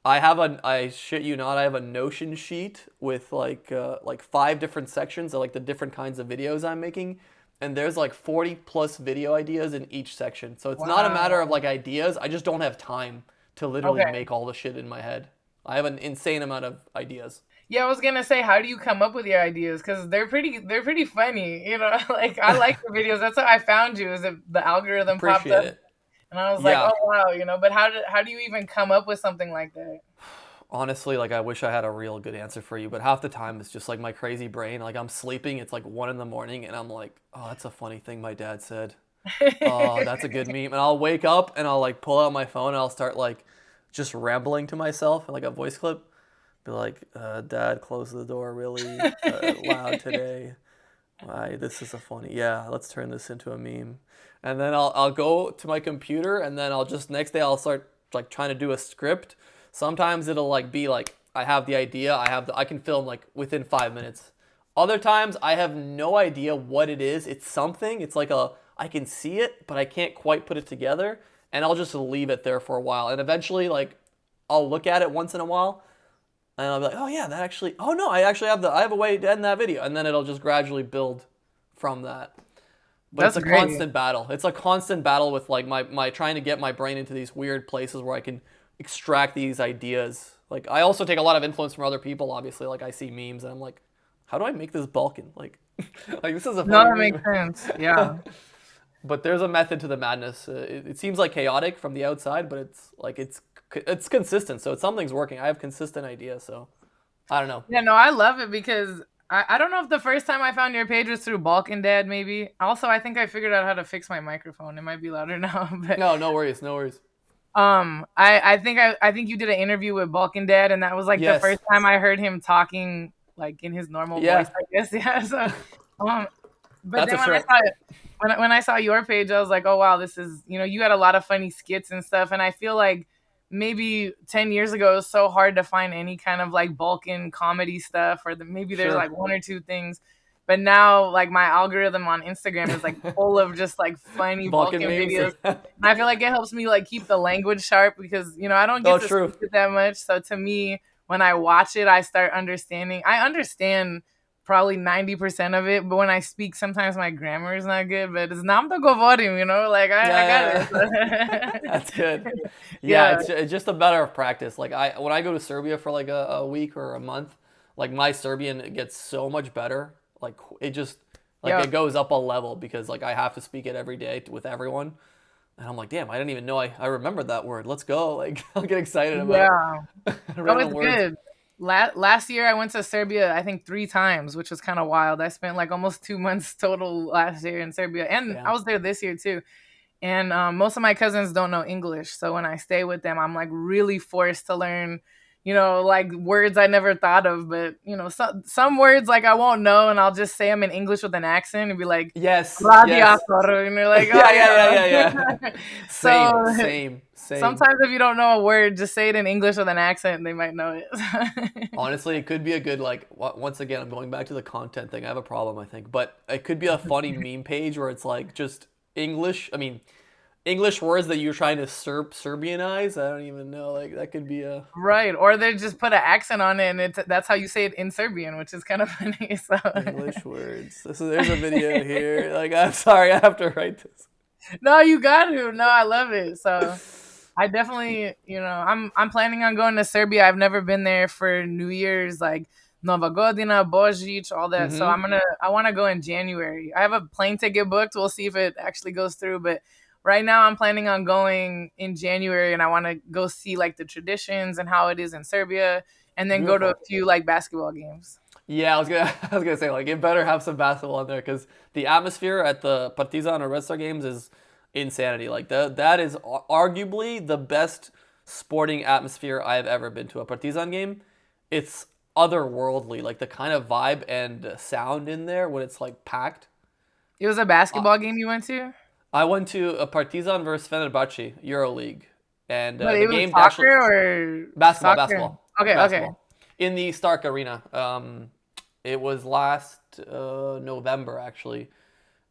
I shit you not, I have a Notion sheet with like 5 different sections of like the different kinds of videos I'm making, and there's like 40 plus video ideas in each section. So it's not a matter of Wow. like ideas. I just don't have time to literally Okay. make all the shit in my head. I have an insane amount of ideas. Yeah, I was gonna say, how do you come up with your ideas? Because they're pretty funny. Like I like the videos. That's how I found you. Is that the algorithm popped Appreciate up, it. and I was like, Yeah. oh wow. But how do you even come up with something like that? Honestly, like I wish I had a real good answer for you, but half the time it's just like my crazy brain. Like I'm sleeping, it's like 1 in the morning, and I'm like, oh, that's a funny thing my dad said. Oh, that's a good meme. And I'll wake up and I'll like pull out my phone and I'll start like just rambling to myself in like a voice clip. Be like, Dad, close the door really loud today. Why, this is a funny. Yeah, let's turn this into a meme. And then I'll go to my computer and then I'll just next day I'll start like trying to do a script. Sometimes it'll like be like I have the idea, I can film like within 5 minutes. Other times I have no idea what it is. It's something. It's like I can see it, but I can't quite put it together, and I'll just leave it there for a while. And eventually like I'll look at it once in a while and I'll be like, oh yeah, that actually. Oh no, I have a way to end that video, and then it'll just gradually build from that. But it's That's a great. constant battle. It's a constant battle with like my trying to get my brain into these weird places where I can extract these ideas. Like I also take a lot of influence from other people. Obviously, like I see memes and I'm like, how do I make this Balkan? Like, like this is a No, funny that makes meme. sense. Yeah. But there's a method to the madness. It seems like chaotic from the outside, but it's consistent. So something's working. I have consistent ideas. So I don't know. Yeah, no, I love it because I don't know if the first time I found your page was through Balkan Dad, maybe. Also, I think I figured out how to fix my microphone. It might be louder now, but No, no worries, no worries. I think you did an interview with Balkan Dad, and that was like the Yes. first time I heard him talking like in his normal voice, Yeah, I guess. Yeah. So, um, but that's then a when I trip. saw it, when I saw your page, I was like, oh wow, this is you had a lot of funny skits and stuff, and I feel like maybe 10 years ago it was so hard to find any kind of like Balkan comedy stuff, or maybe there's Sure. like one or two things. But now, like my algorithm on Instagram is like full of just like funny Balkan Balkan memes. videos, and I feel like it helps me like keep the language sharp because I don't Oh, get to true. speak it that much. So to me, when I watch it, I start understanding. I understand probably 90% of it, but when I speak, sometimes my grammar is not good. But it's nam to govorim, like I got Yeah, yeah. it. That's good. Yeah, Yeah, it's just a matter of practice. Like when I go to Serbia for like a week or a month, like my Serbian it gets so much better. Like it just like yeah, it goes up a level because like I have to speak it every day with everyone. And I'm like, damn, I didn't even know I remembered that word. Let's go. Like I'll get excited about yeah. Oh, random it's words. good. Last year I went to Serbia, I think 3 times, which was kind of wild. I spent like almost 2 months total last year in Serbia, and I Damn. was there this year too. And most of my cousins don't know English, so when I stay with them, I'm like really forced to learn, like words I never thought of. But some words like I won't know, and I'll just say them in English with an accent and be like, Yes, yes. "Radiator," and they're like, Yeah, yeah, yeah, yeah, "Oh yeah. yeah." Same, So same, same. sometimes if you don't know a word, just say it in English with an accent, and they might know it. Honestly, it could be a good like once again I'm going back to the content thing. I have a problem I think, but it could be a funny meme page where it's like just English, I mean English words that you're trying to Serbianize. I don't even know. Like that could be a Right, or they just put an accent on it, and that's how you say it in Serbian, which is kind of funny. So, English words. There's a video here. Like I'm sorry, I have to write this. no, you got to. No, I love it. So, I definitely, I'm planning on going to Serbia. I've never been there for New Year's, like Nova Godina, Božić, all that. So Mm-hmm. I want to go in January. I have a plane ticket booked. We'll see if it actually goes through, but right now I'm planning on going in January, and I want to go see like the traditions and how it is in Serbia, and then go to a Beautiful. few like basketball games. Yeah, I was gonna say like it better have some basketball in there because the atmosphere at the Partizan or Red Star games is insanity. Like that is arguably the best sporting atmosphere I have ever been to a Partizan game. It's otherworldly. Like the kind of vibe and sound in there when it's like packed. It was a basketball game you went to? I went to a Partizan versus Fenerbahce EuroLeague, and But the it was game soccer actually or basketball, soccer? Okay, okay. basketball in the Stark Arena. It was last November actually.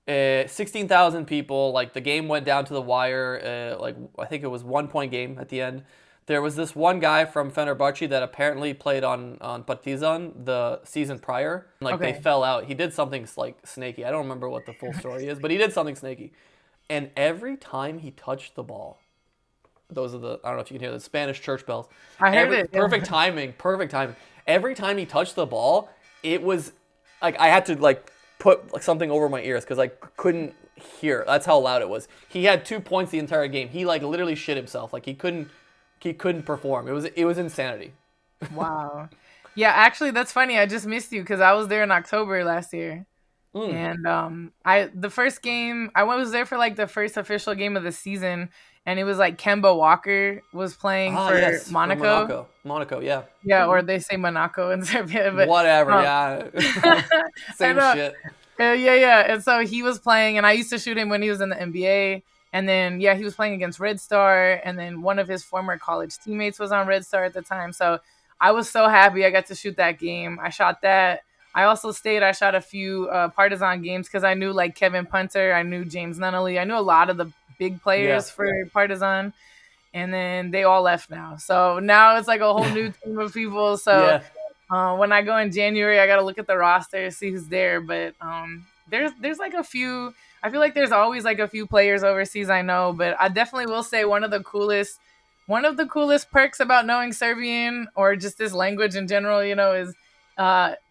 16,000 people. Like the game went down to the wire. Like I think it was 1 point game at the end. There was this one guy from Fenerbahce that apparently played on Partizan the season prior. Like they Okay. fell out. He did something like snaky. I don't remember what the full story is, but he did something snaky. And every time he touched the ball, those are the, I don't know if you can hear the Spanish church bells. I heard it. Perfect timing. Perfect timing. Every time he touched the ball, it was like I had to like put like something over my ears because I couldn't hear. That's how loud it was. He had 2 points the entire game. He like literally shit himself. Like he couldn't perform. It was insanity. Wow. Yeah, actually, that's funny. I just missed you because I was there in October last year. And the first game I was there for like the first official game of the season, and it was like Kemba Walker was playing for Yes, Monaco. Monaco, yeah. Yeah, or they say Monaco in Serbia, but Whatever, yeah. Same shit. Yeah. And so he was playing, and I used to shoot him when he was in the NBA. And then yeah, he was playing against Red Star, and then one of his former college teammates was on Red Star at the time. So I was so happy I got to shoot that game. I shot that. I also I shot a few Partizan games because I knew like Kevin Punter, I knew James Nunnally, I knew a lot of the big players for Partizan, and then they all left now. So now it's like a whole new team of people. So when I go in January, I got to look at the roster, see who's there. But there's like a few. I feel like there's always like a few players overseas I know, but I definitely will say one of the coolest perks about knowing Serbian or just this language in general, is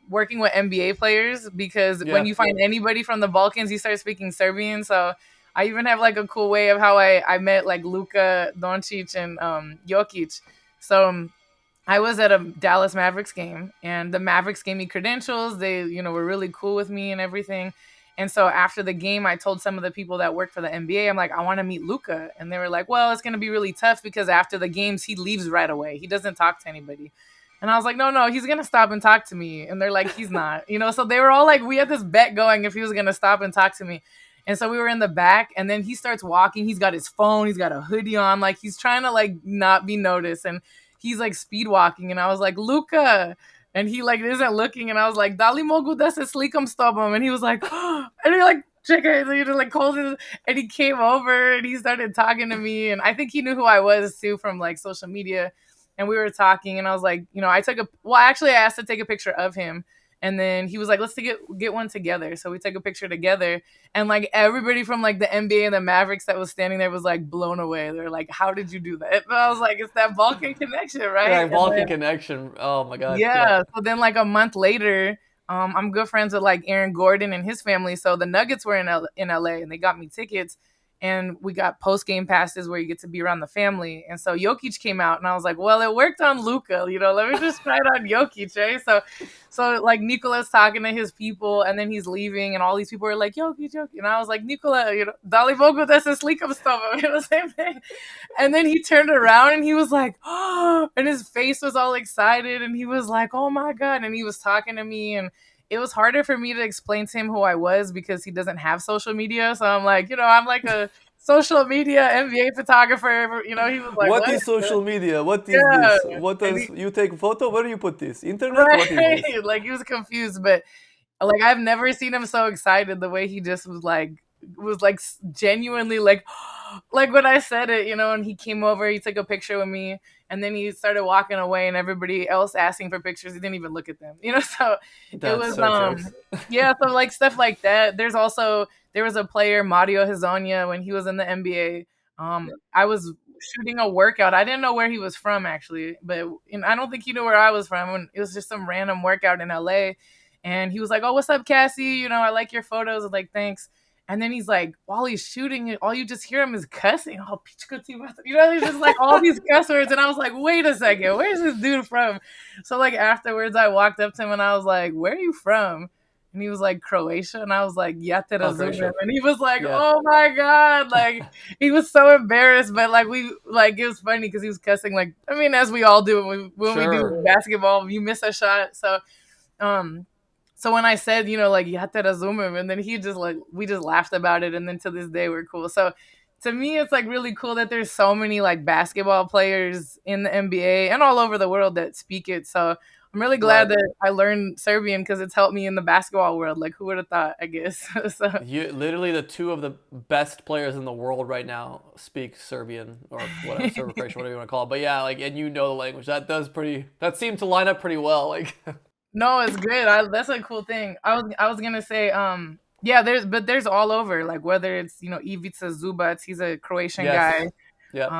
working with NBA players, because when you find anybody from the Balkans, you start speaking Serbian. So I even have like a cool way of how I met like Luka Doncic and Jokic. So I was at a Dallas Mavericks game, and the Mavericks gave me credentials. They, were really cool with me and everything. And so after the game, I told some of the people that work for the NBA, I'm like, I want to meet Luka. And they were like, well, it's going to be really tough because after the games, he leaves right away. He doesn't talk to anybody. And I was like, no, he's going to stop and talk to me. And they're like, he's not, so they were all like, we had this bet going if he was going to stop and talk to me. And so we were in the back, and then he starts walking. He's got his phone. He's got a hoodie on. Like he's trying to like not be noticed. And he's like speed walking. And I was like, Luka. And he like isn't looking, and I was like, "Dali mogu da se slikam s tobom?" And he was like, and he like check it, like calls it, and he came over and he started talking to me, and I think he knew who I was too from like social media, and we were talking, and I was like, I asked to take a picture of him, and then he was like, let's get one together. So we took a picture together, and like everybody from like the NBA and the Mavericks that was standing there was like blown away. They're like, how did you do that? And I was like, it's that Balkan connection, right? Yeah, Balkan connection. Oh my God. Yeah. So then like a month later, I'm good friends with like Aaron Gordon and his family. So the Nuggets were in LA, and they got me tickets. And we got post-game passes where you get to be around the family. And so Jokic came out, and I was like, well, it worked on Luka, let me just try it on Jokic, right? So like Nikola's talking to his people, and then he's leaving, and all these people are like, Jokic. And I was like, Nikola, Dali Bogu, that's a slikam stuff. The same thing. And then he turned around, and he was like, oh, and his face was all excited, and he was like, oh my God. And he was talking to me, and it was harder for me to explain to him who I was because he doesn't have social media. So I'm like, I'm like a social media NBA photographer. He was like, what is social media? What is this? What does you take a photo? Where do you put this? Internet? Right. What is this? Like he was confused, but like I've never seen him so excited the way he just was like genuinely like when I said it, and he came over, he took a picture with me, and then he started walking away, and everybody else asking for pictures, he didn't even look at them, so That's it was so yeah, so like stuff like that. There was a player, Mario Hazonia, when he was in the NBA. I was shooting a workout. I didn't know where he was from actually, but I don't think he knew where I was from. It was just some random workout in LA, and he was like, oh, what's up, Cassy? I like your photos. I was like, thanks. And then he's like, while he's shooting, all you just hear him is cussing. Oh, there's just like all these cuss words. And I was like, wait a second, where's this dude from? So like afterwards, I walked up to him and I was like, where are you from? And he was like, Croatia? And I was like, Yate Oh, razumem. Croatia. And he was like, Yeah. oh my God. Like, he was so embarrassed, but like, it was funny because he was cussing, like, I mean, as we all do when we Sure. do basketball, you miss a shot. Um, so when I said, like, Yate razumem, and then he just like, we just laughed about it. And then to this day, we're cool. So to me, it's like really cool that there's so many like basketball players in the NBA and all over the world that speak it. So I'm really glad that I learned Serbian because it's helped me in the basketball world. Like, who would have thought, I guess. So, You literally the two of the best players in the world right now speak Serbian or whatever, Serbo-Croatian, whatever you want to call it. But yeah, like, and you know the language. That seemed to line up pretty well. Like, no, it's good. That's a cool thing. I was gonna say, yeah, there's all over. Like whether it's Ivica Zubac, he's a Croatian yes, guy. yep.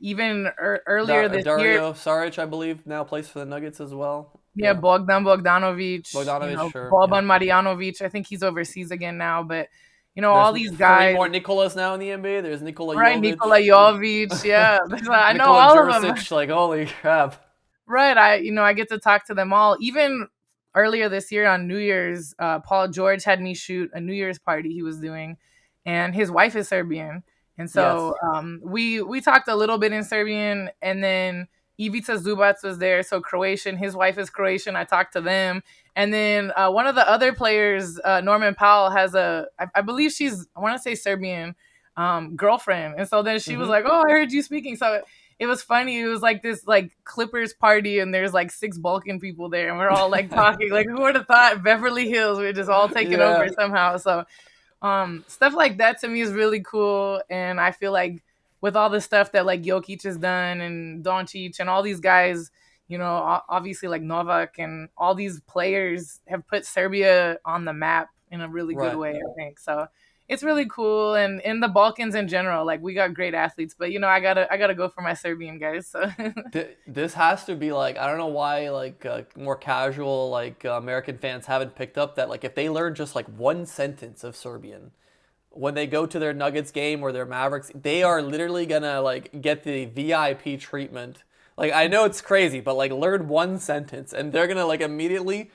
Even earlier this year, Dario Saric, I believe, now plays for the Nuggets as well. yeah, Bogdan Bogdanovic, Bogdanovic, sure. Boban Yeah. Marjanovic. I think he's overseas again now, but There's all these guys. 3 more Nicolas now in the NBA. There's Nikola Right, Jovic. Nikola Jovic, yeah. I know Nikola all of them. Jurisic, like, holy crap. Right, I get to talk to them all. Even earlier this year on New Year's, Paul George had me shoot a New Year's party he was doing, and his wife is Serbian, and so we talked a little bit in Serbian, and then Ivica Zubac was there, so Croatian. His wife is Croatian. I talked to them, and then one of the other players, Norman Powell, has I believe I want to say Serbian girlfriend, and so then she was like, "Oh, I heard you speaking." So it was funny. It was like this like Clippers party, and there's like 6 Balkan people there, and we're all like talking. Like, who would have thought Beverly Hills? We're just all taking over somehow. So stuff like that to me is really cool, and I feel like with all the stuff that like Jokic has done and Doncic and all these guys, obviously like Novak and all these players have put Serbia on the map in a really good way, I think. So it's really cool, and in the Balkans in general, like we got great athletes, but I gotta go for my Serbian guys. So this has to be like, I don't know why like more casual like American fans haven't picked up that like if they learn just like one sentence of Serbian when they go to their Nuggets game or their Mavericks, they are literally gonna like get the VIP treatment. Like, I know it's crazy, but like learn one sentence and they're gonna like immediately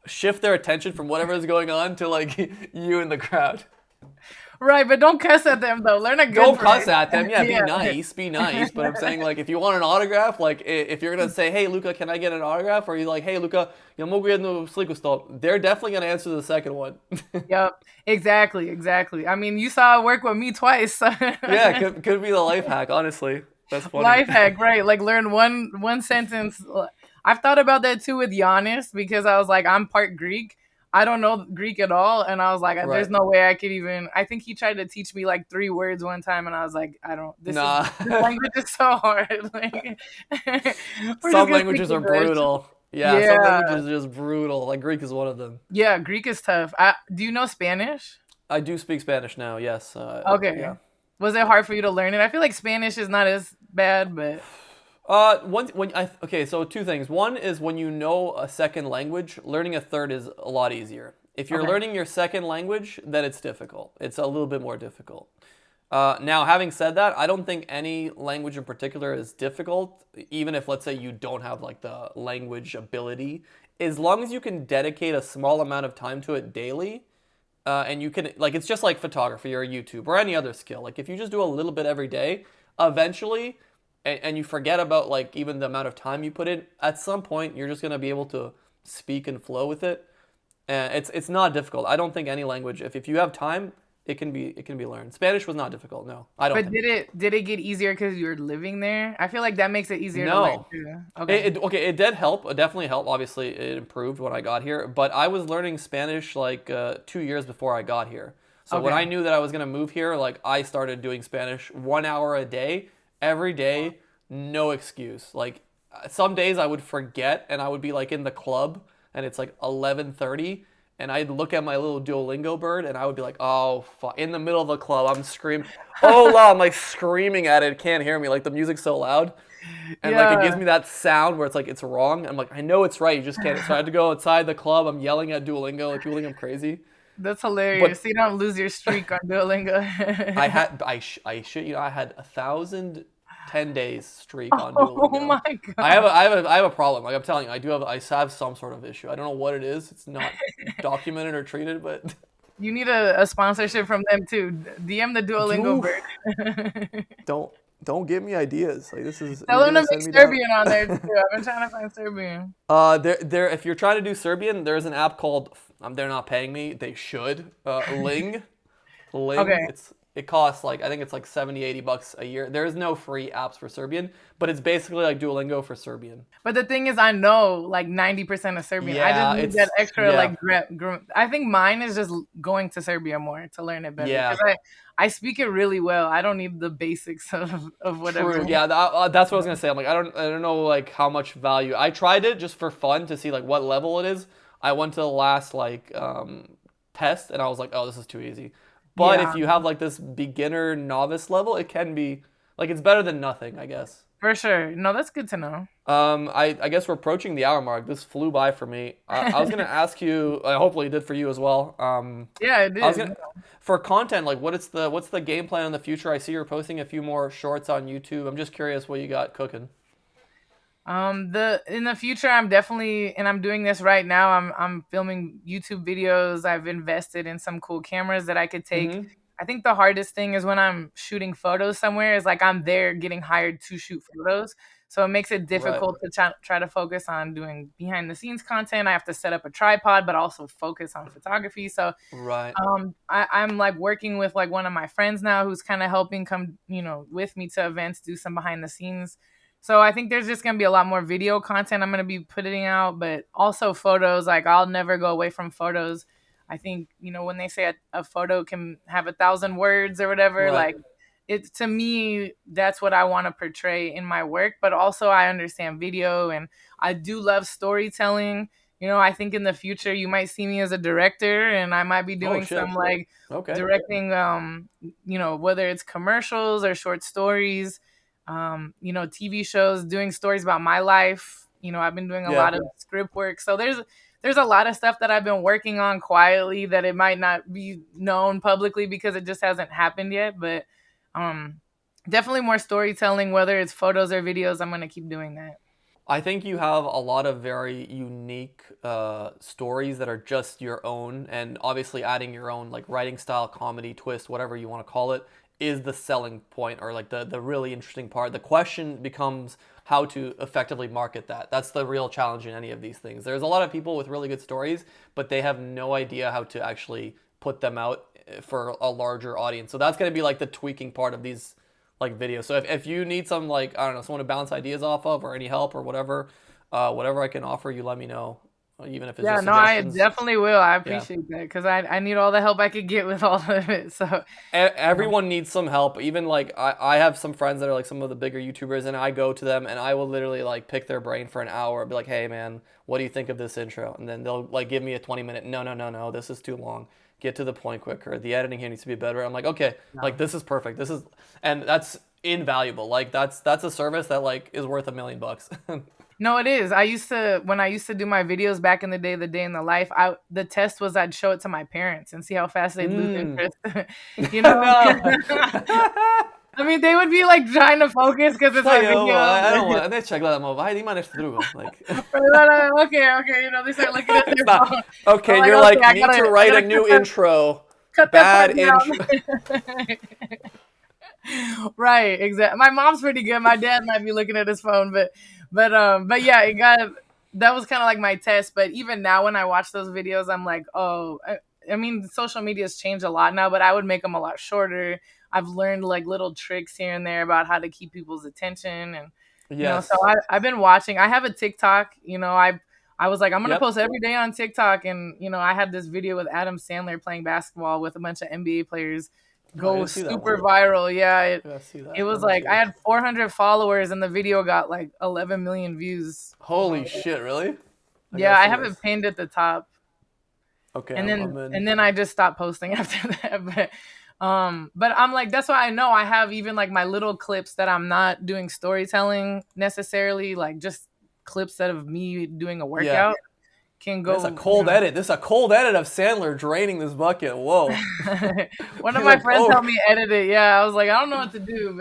shift their attention from whatever is going on to like you in the crowd. Right, but don't cuss at them though. Learn a good. Don't cuss at them. Yeah, be nice. But I'm saying like if you want an autograph, like if you're gonna say, "Hey Luka, can I get an autograph?" or you like, "Hey Luka, ja mogu jednu sliku s tobom," they're definitely gonna answer the second one. Yep, exactly. I mean, you saw it work with me twice. Yeah, could be the life hack. Honestly, that's funny. Life hack, right? Like learn one sentence. I've thought about that too with Giannis because I was like, I'm part Greek. I don't know Greek at all, and I was like, "There's no way I could even." I think he tried to teach me like 3 words one time, and I was like, "I don't." This language is so hard. Like, some languages are brutal. Yeah, some languages are just brutal. Like Greek is one of them. Yeah, Greek is tough. Do you know Spanish? I do speak Spanish now. Yes. Okay. Yeah. Was it hard for you to learn it? I feel like Spanish is not as bad, but. So 2 things. One is when you know a second language, learning a third is a lot easier. If you're learning your second language, then it's difficult. It's a little bit more difficult. Now, having said that, I don't think any language in particular is difficult, even if, let's say, you don't have like the language ability. As long as you can dedicate a small amount of time to it daily, and you can, like, it's just like photography or YouTube or any other skill. Like, if you just do a little bit every day, eventually, and you forget about like even the amount of time you put in, at some point you're just gonna be able to speak and flow with it. And it's not difficult. I don't think any language, if you have time, it can be learned. Spanish was not difficult. No, I don't. But did it get easier because you were living there? I feel like that makes it easier to learn too. Okay. It did help. It definitely helped. Obviously, it improved when I got here. But I was learning Spanish like 2 years before I got here. So when I knew that I was gonna move here, like I started doing Spanish 1 hour a day. Every day, no excuse. Like some days I would forget and I would be like in the club and it's like 11:30 and I'd look at my little Duolingo bird and I would be like, oh fuck, in the middle of the club I'm screaming, hola, I'm like screaming at it, it can't hear me, like the music's so loud. And like it gives me that sound where it's like it's wrong. I'm like, I know it's right, you just can't. So I had to go outside the club, I'm yelling at Duolingo, like people think I'm crazy. That's hilarious. So you don't lose your streak on Duolingo. I shit you know, I had 1,000 10 days streak on Oh Duolingo. my god. I have a problem. Like I'm telling you, I have some sort of issue. I don't know what it is. It's not documented or treated, but You need a sponsorship from them too. DM the Duolingo bird. don't give me ideas. Like this is Tell them to make Serbian on there too. I've been trying to find Serbian. There. If you're trying to do Serbian, there's an app called. They're not paying me. They should. Ling. Okay. It costs like I think it's like $70-$80 a year. There is no free apps for Serbian, but it's basically like Duolingo for Serbian. But the thing is, I know like 90% of Serbian. Yeah, I just need that extra like. I think mine is just going to Serbia more to learn it better. Yeah. Because I speak it really well. I don't need the basics of whatever. True. Yeah, that's what I was gonna say. I'm like I don't know like how much value. I tried it just for fun to see like what level it is. I went to the last like test and I was like, oh, this is too easy. But if you have like this beginner novice level, it can be like it's better than nothing, I guess. For sure. No, that's good to know. I guess we're approaching the hour mark. This flew by for me. I was gonna ask you. Hopefully, it did for you as well. Yeah, it did. For content, like what's the game plan in the future? I see you're posting a few more shorts on YouTube. I'm just curious what you got cooking. In the future, I'm definitely, and I'm doing this right now. I'm filming YouTube videos. I've invested in some cool cameras that I could take. Mm-hmm. I think the hardest thing is when I'm shooting photos somewhere is like I'm there getting hired to shoot photos. So it makes it difficult to try to focus on doing behind the scenes content. I have to set up a tripod, but also focus on photography. So I'm like working with like one of my friends now who's kind of helping come, with me to events, do some behind the scenes. So I think there's just going to be a lot more video content I'm going to be putting out, but also photos. Like I'll never go away from photos. I think, when they say a photo can have 1,000 words or whatever, like it, to me, that's what I want to portray in my work. But also I understand video and I do love storytelling. I think in the future you might see me as a director and I might be doing directing, whether it's commercials or short stories. TV shows, doing stories about my life. I've been doing a lot of script work. So there's a lot of stuff that I've been working on quietly that it might not be known publicly because it just hasn't happened yet. But definitely more storytelling, whether it's photos or videos, I'm going to keep doing that. I think you have a lot of very unique stories that are just your own. And obviously adding your own like writing style, comedy, twist, whatever you want to call it, is the selling point or like the really interesting part. The question becomes how to effectively market that. That's the real challenge in any of these things. There's a lot of people with really good stories, but they have no idea how to actually put them out for a larger audience. So that's going to be like the tweaking part of these like videos. So if you need some like, I don't know, someone to bounce ideas off of or any help or whatever I can offer you, let me know. Even if it's just suggestions. I definitely will. I appreciate that because I need all the help I could get with all of it. So everyone needs some help. Even like I have some friends that are like some of the bigger YouTubers, and I go to them and I will literally like pick their brain for an hour and be like, "Hey man, what do you think of this intro?" And then they'll like give me a 20-minute. No, this is too long. Get to the point quicker. The editing here needs to be better. I'm like, okay, like this is perfect. And that's invaluable. Like that's a service that like is worth $1 million. No, it is. When I used to do my videos back in the day in the life, the test was I'd show it to my parents and see how fast they'd lose interest. I mean, they would be like trying to focus because it's like video. I don't want. Let's check that out. Ajde, ima nešto drugo. Like. Okay. They start looking at their phone. Okay, you're like, need to write a new intro. Cut Bad intro. Right, exactly. My mom's pretty good. My dad might be looking at his phone, but yeah, that was kind of like my test. But even now when I watch those videos, I'm like, oh, I mean, social media has changed a lot now, but I would make them a lot shorter. I've learned like little tricks here and there about how to keep people's attention. And, so I've been watching. I have a TikTok, I was like, I'm going to post every day on TikTok. And, I had this video with Adam Sandler playing basketball with a bunch of NBA players. Go super viral. Yeah, it was like I had 400 followers and the video got like 11 million views. Holy shit, really? I have it pinned at the top. Okay. And then I just stopped posting after that. But I'm like, that's why I know I have even like my little clips that I'm not doing storytelling necessarily, like just clips out of me doing a workout. Can go. This is a cold edit. This is a cold edit of Sandler draining this bucket. Whoa. One of my friends helped me edit it. Yeah, I was like, I don't know what to do,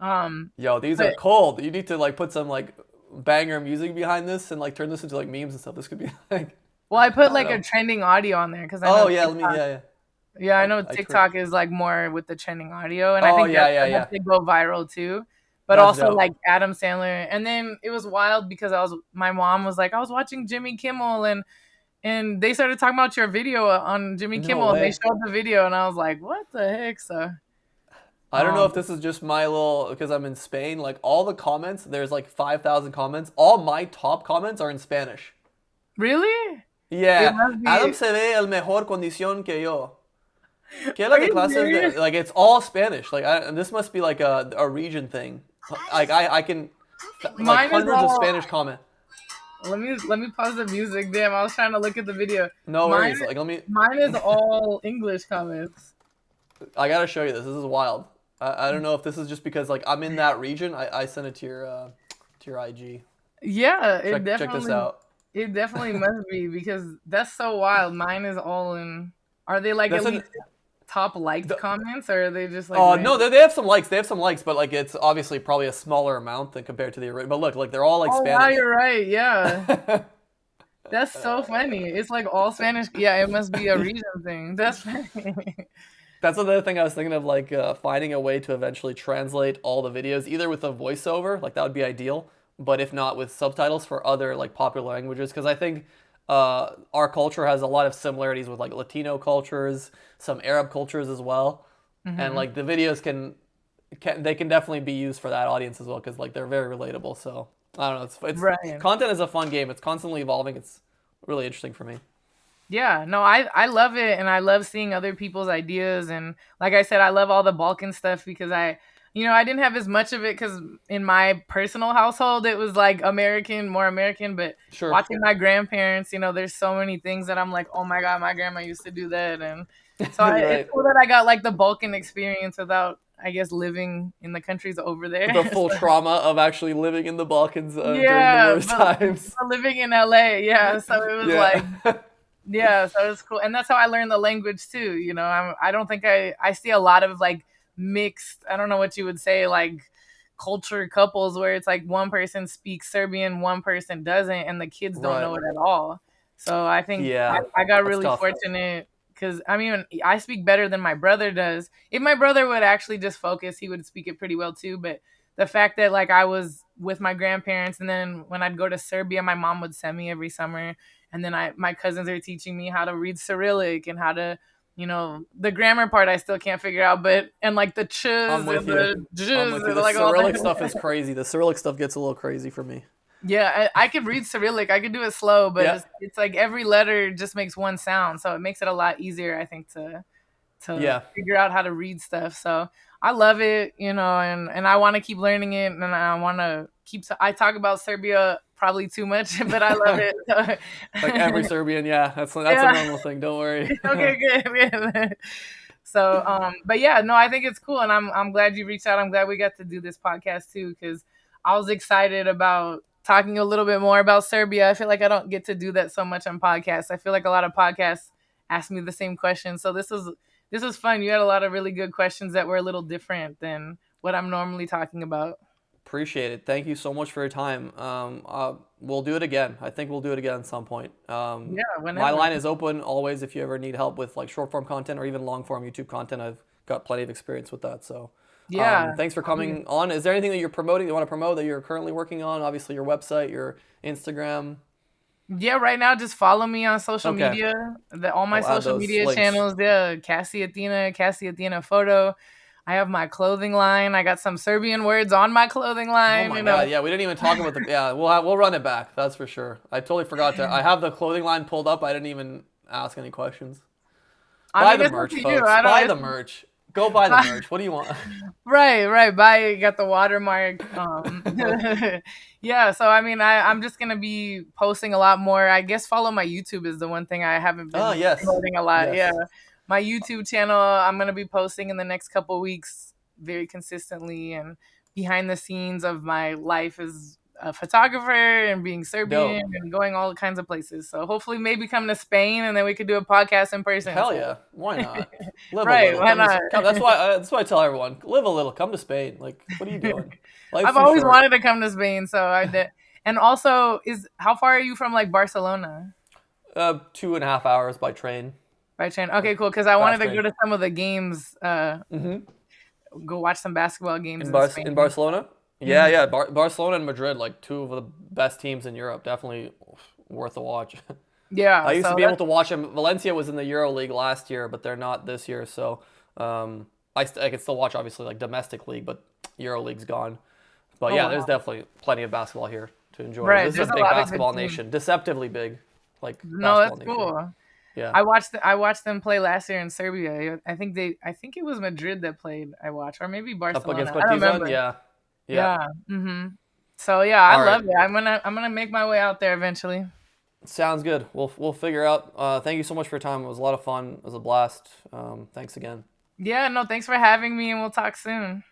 Yo, these are But cold. You need to like put some like banger music behind this and like turn this into like memes and stuff. This could be like, well, I put I don't like a know. trending audio on there because I know Oh yeah, let me. TikTok. Yeah, yeah. Yeah, I know I turned. TikTok is like more with the trending audio, and I Oh think yeah, that's yeah, what yeah. helps it go viral too. But That's also dope. like Adam Sandler, and then it was wild because my mom was like, I was watching Jimmy Kimmel, and they started talking about your video on Jimmy No Kimmel, and they way. showed the video, and I was like, what the heck? So, I don't know um, if this is just my little because I'm in Spain. Like all the comments, there's like 5,000 comments. All my top comments are in Spanish. really? It Yeah, must Adam be. se ve el mejor condición que yo. ¿Qué es la Are que you clases de? serious? Like it's all Spanish. Like and this must be like a region thing. Like I can like Mine is hundreds of all. Spanish comment. Let me pause the music. Damn, I was trying to look at the video. No Mine worries. Like let me. mine is all English comments. I gotta show you this. This is wild. I don't know if this is just because like I'm in that region. I sent it to your IG. Yeah, Check this out. it definitely must be because that's so wild. Mine is all in. Are they like at That's an least top liked the, comments, or are they just like oh random? no, they have some likes. They have some likes, but like it's obviously probably a smaller amount than compared to the original. But look, like they're all like Oh wow, Spanish. you're right. Yeah, that's so funny. It's like all Spanish. Yeah, it must be a region thing. That's funny. That's another thing I was thinking of, like finding a way to eventually translate all the videos, either with a voiceover, like that would be ideal, but if not, with subtitles for other like popular languages, because I think our culture has a lot of similarities with like Latino cultures, some Arab cultures as well, and Hmm. like the videos they can definitely be used for that audience as well, because like they're very relatable. So I don't know, it's Right. content is a fun game. It's constantly evolving. It's really interesting for me. Yeah, no, I love it, and I love seeing other people's ideas, and like I said, I love all the Balkan stuff because I didn't have as much of it because in my personal household it was like American, more American, but Sure. watching my grandparents, there's so many things that I'm like, oh my god, my grandma used to do that, and so it's Right. cool that I got like the Balkan experience without, I guess, living in the countries over there. The full trauma of actually living in the Balkans during the Yeah, worst but times. living in LA, yeah, so it was Yeah. like. Yeah, so it's cool, and that's how I learned the language too. I don't think I see a lot of like mixed. I don't know what you would say, like culture couples where it's like one person speaks Serbian, one person doesn't, and the kids don't Right. know it at all. So I think Yeah. I got That's really tough. fortunate because I mean I speak better than my brother does. If my brother would actually just focus, he would speak it pretty well too. But the fact that like I was with my grandparents, and then when I'd go to Serbia, my mom would send me every summer, and then my cousins are teaching me how to read Cyrillic and how to, the grammar part I still can't figure out, but and like the ch's I'm and with you. the I'm j's with you. and The like all Cyrillic stuff is that. crazy. The Cyrillic stuff gets a little crazy for me. Yeah, I could read Cyrillic. I could do it slow, but Yeah. it's like every letter just makes one sound, so it makes it a lot easier, I think, to Yeah. figure out how to read stuff. So I love it, and I want to keep learning it, and I want to keep. I talk about Serbia probably too much, but I love it. Like every So, Serbian, yeah. That's a yeah. normal thing. Don't worry. Okay, good. So, but yeah, no, I think it's cool, and I'm glad you reached out. I'm glad we got to do this podcast too, because I was excited about talking a little bit more about Serbia. I feel like I don't get to do that so much on podcasts. I feel like a lot of podcasts ask me the same questions, so this is fun. You had a lot of really good questions that were a little different than what I'm normally talking about. Appreciate it. Thank you so much for your time. We'll do it again. I think we'll do it again at some point. Yeah, My whenever. line is open always if you ever need help with like short form content or even long form YouTube content. I've got plenty of experience with that. So Yeah. thanks for coming on. Is there anything that you're promoting, you want to promote that you're currently working on? Obviously, your website, your Instagram. Yeah, right now just follow me on social Okay. media. All my I'll add social those media links. channels, yeah, Cassy Athena photo. I have my clothing line. I got some Serbian words on my clothing Oh line, my God. Yeah, we didn't even talk about the. Yeah, we'll run it back. That's for sure. I totally forgot to. I have the clothing line pulled up. I didn't even ask any questions. I Buy mean, the it's up merch, to you. folks. I don't Buy the it's merch. Go buy the merch. What do you want? right. Buy it, got the watermark. Yeah, so I mean I'm just gonna be posting a lot more. I guess follow my YouTube is the one thing I haven't Oh, been yes. promoting a lot. Yeah. Yes. My YouTube channel I'm gonna be posting in the next couple weeks very consistently, and behind the scenes of my life is a photographer and being Serbian Dope. and going all kinds of places. So hopefully maybe come to Spain and then we could do a podcast in person. Hell So. yeah, why not? Live a Right, little. why not? That's why I tell everyone, live a little. Come to Spain. Like, what are you doing? Life's I've too always short. wanted to come to Spain, so I did. And also, how far are you from like Barcelona? 2.5 hours by train. By train. Okay, cool. Because I wanted to train. go to some of the games. Go watch some basketball games in Spain. In Barcelona. Yeah, yeah. Barcelona and Madrid, like two of the best teams in Europe. Definitely worth a watch. Yeah, I used to be able to watch them. Valencia was in the Euro League last year, but they're not this year. So I can still watch, obviously, like domestic league, but Euro League's gone. But yeah, there's definitely plenty of basketball here to enjoy. Right, This is a big basketball nation, deceptively big. Like no, that's cool. Yeah, I watched them play last year in Serbia. I think it was Madrid that played. I watched, or maybe Barcelona. Up against I don't remember. Yeah. So yeah, I love it. I'm gonna make my way out there eventually. Sounds good. We'll figure out. Thank you so much for your time. It was a lot of fun. It was a blast. Thanks again. Yeah, no, thanks for having me, and we'll talk soon.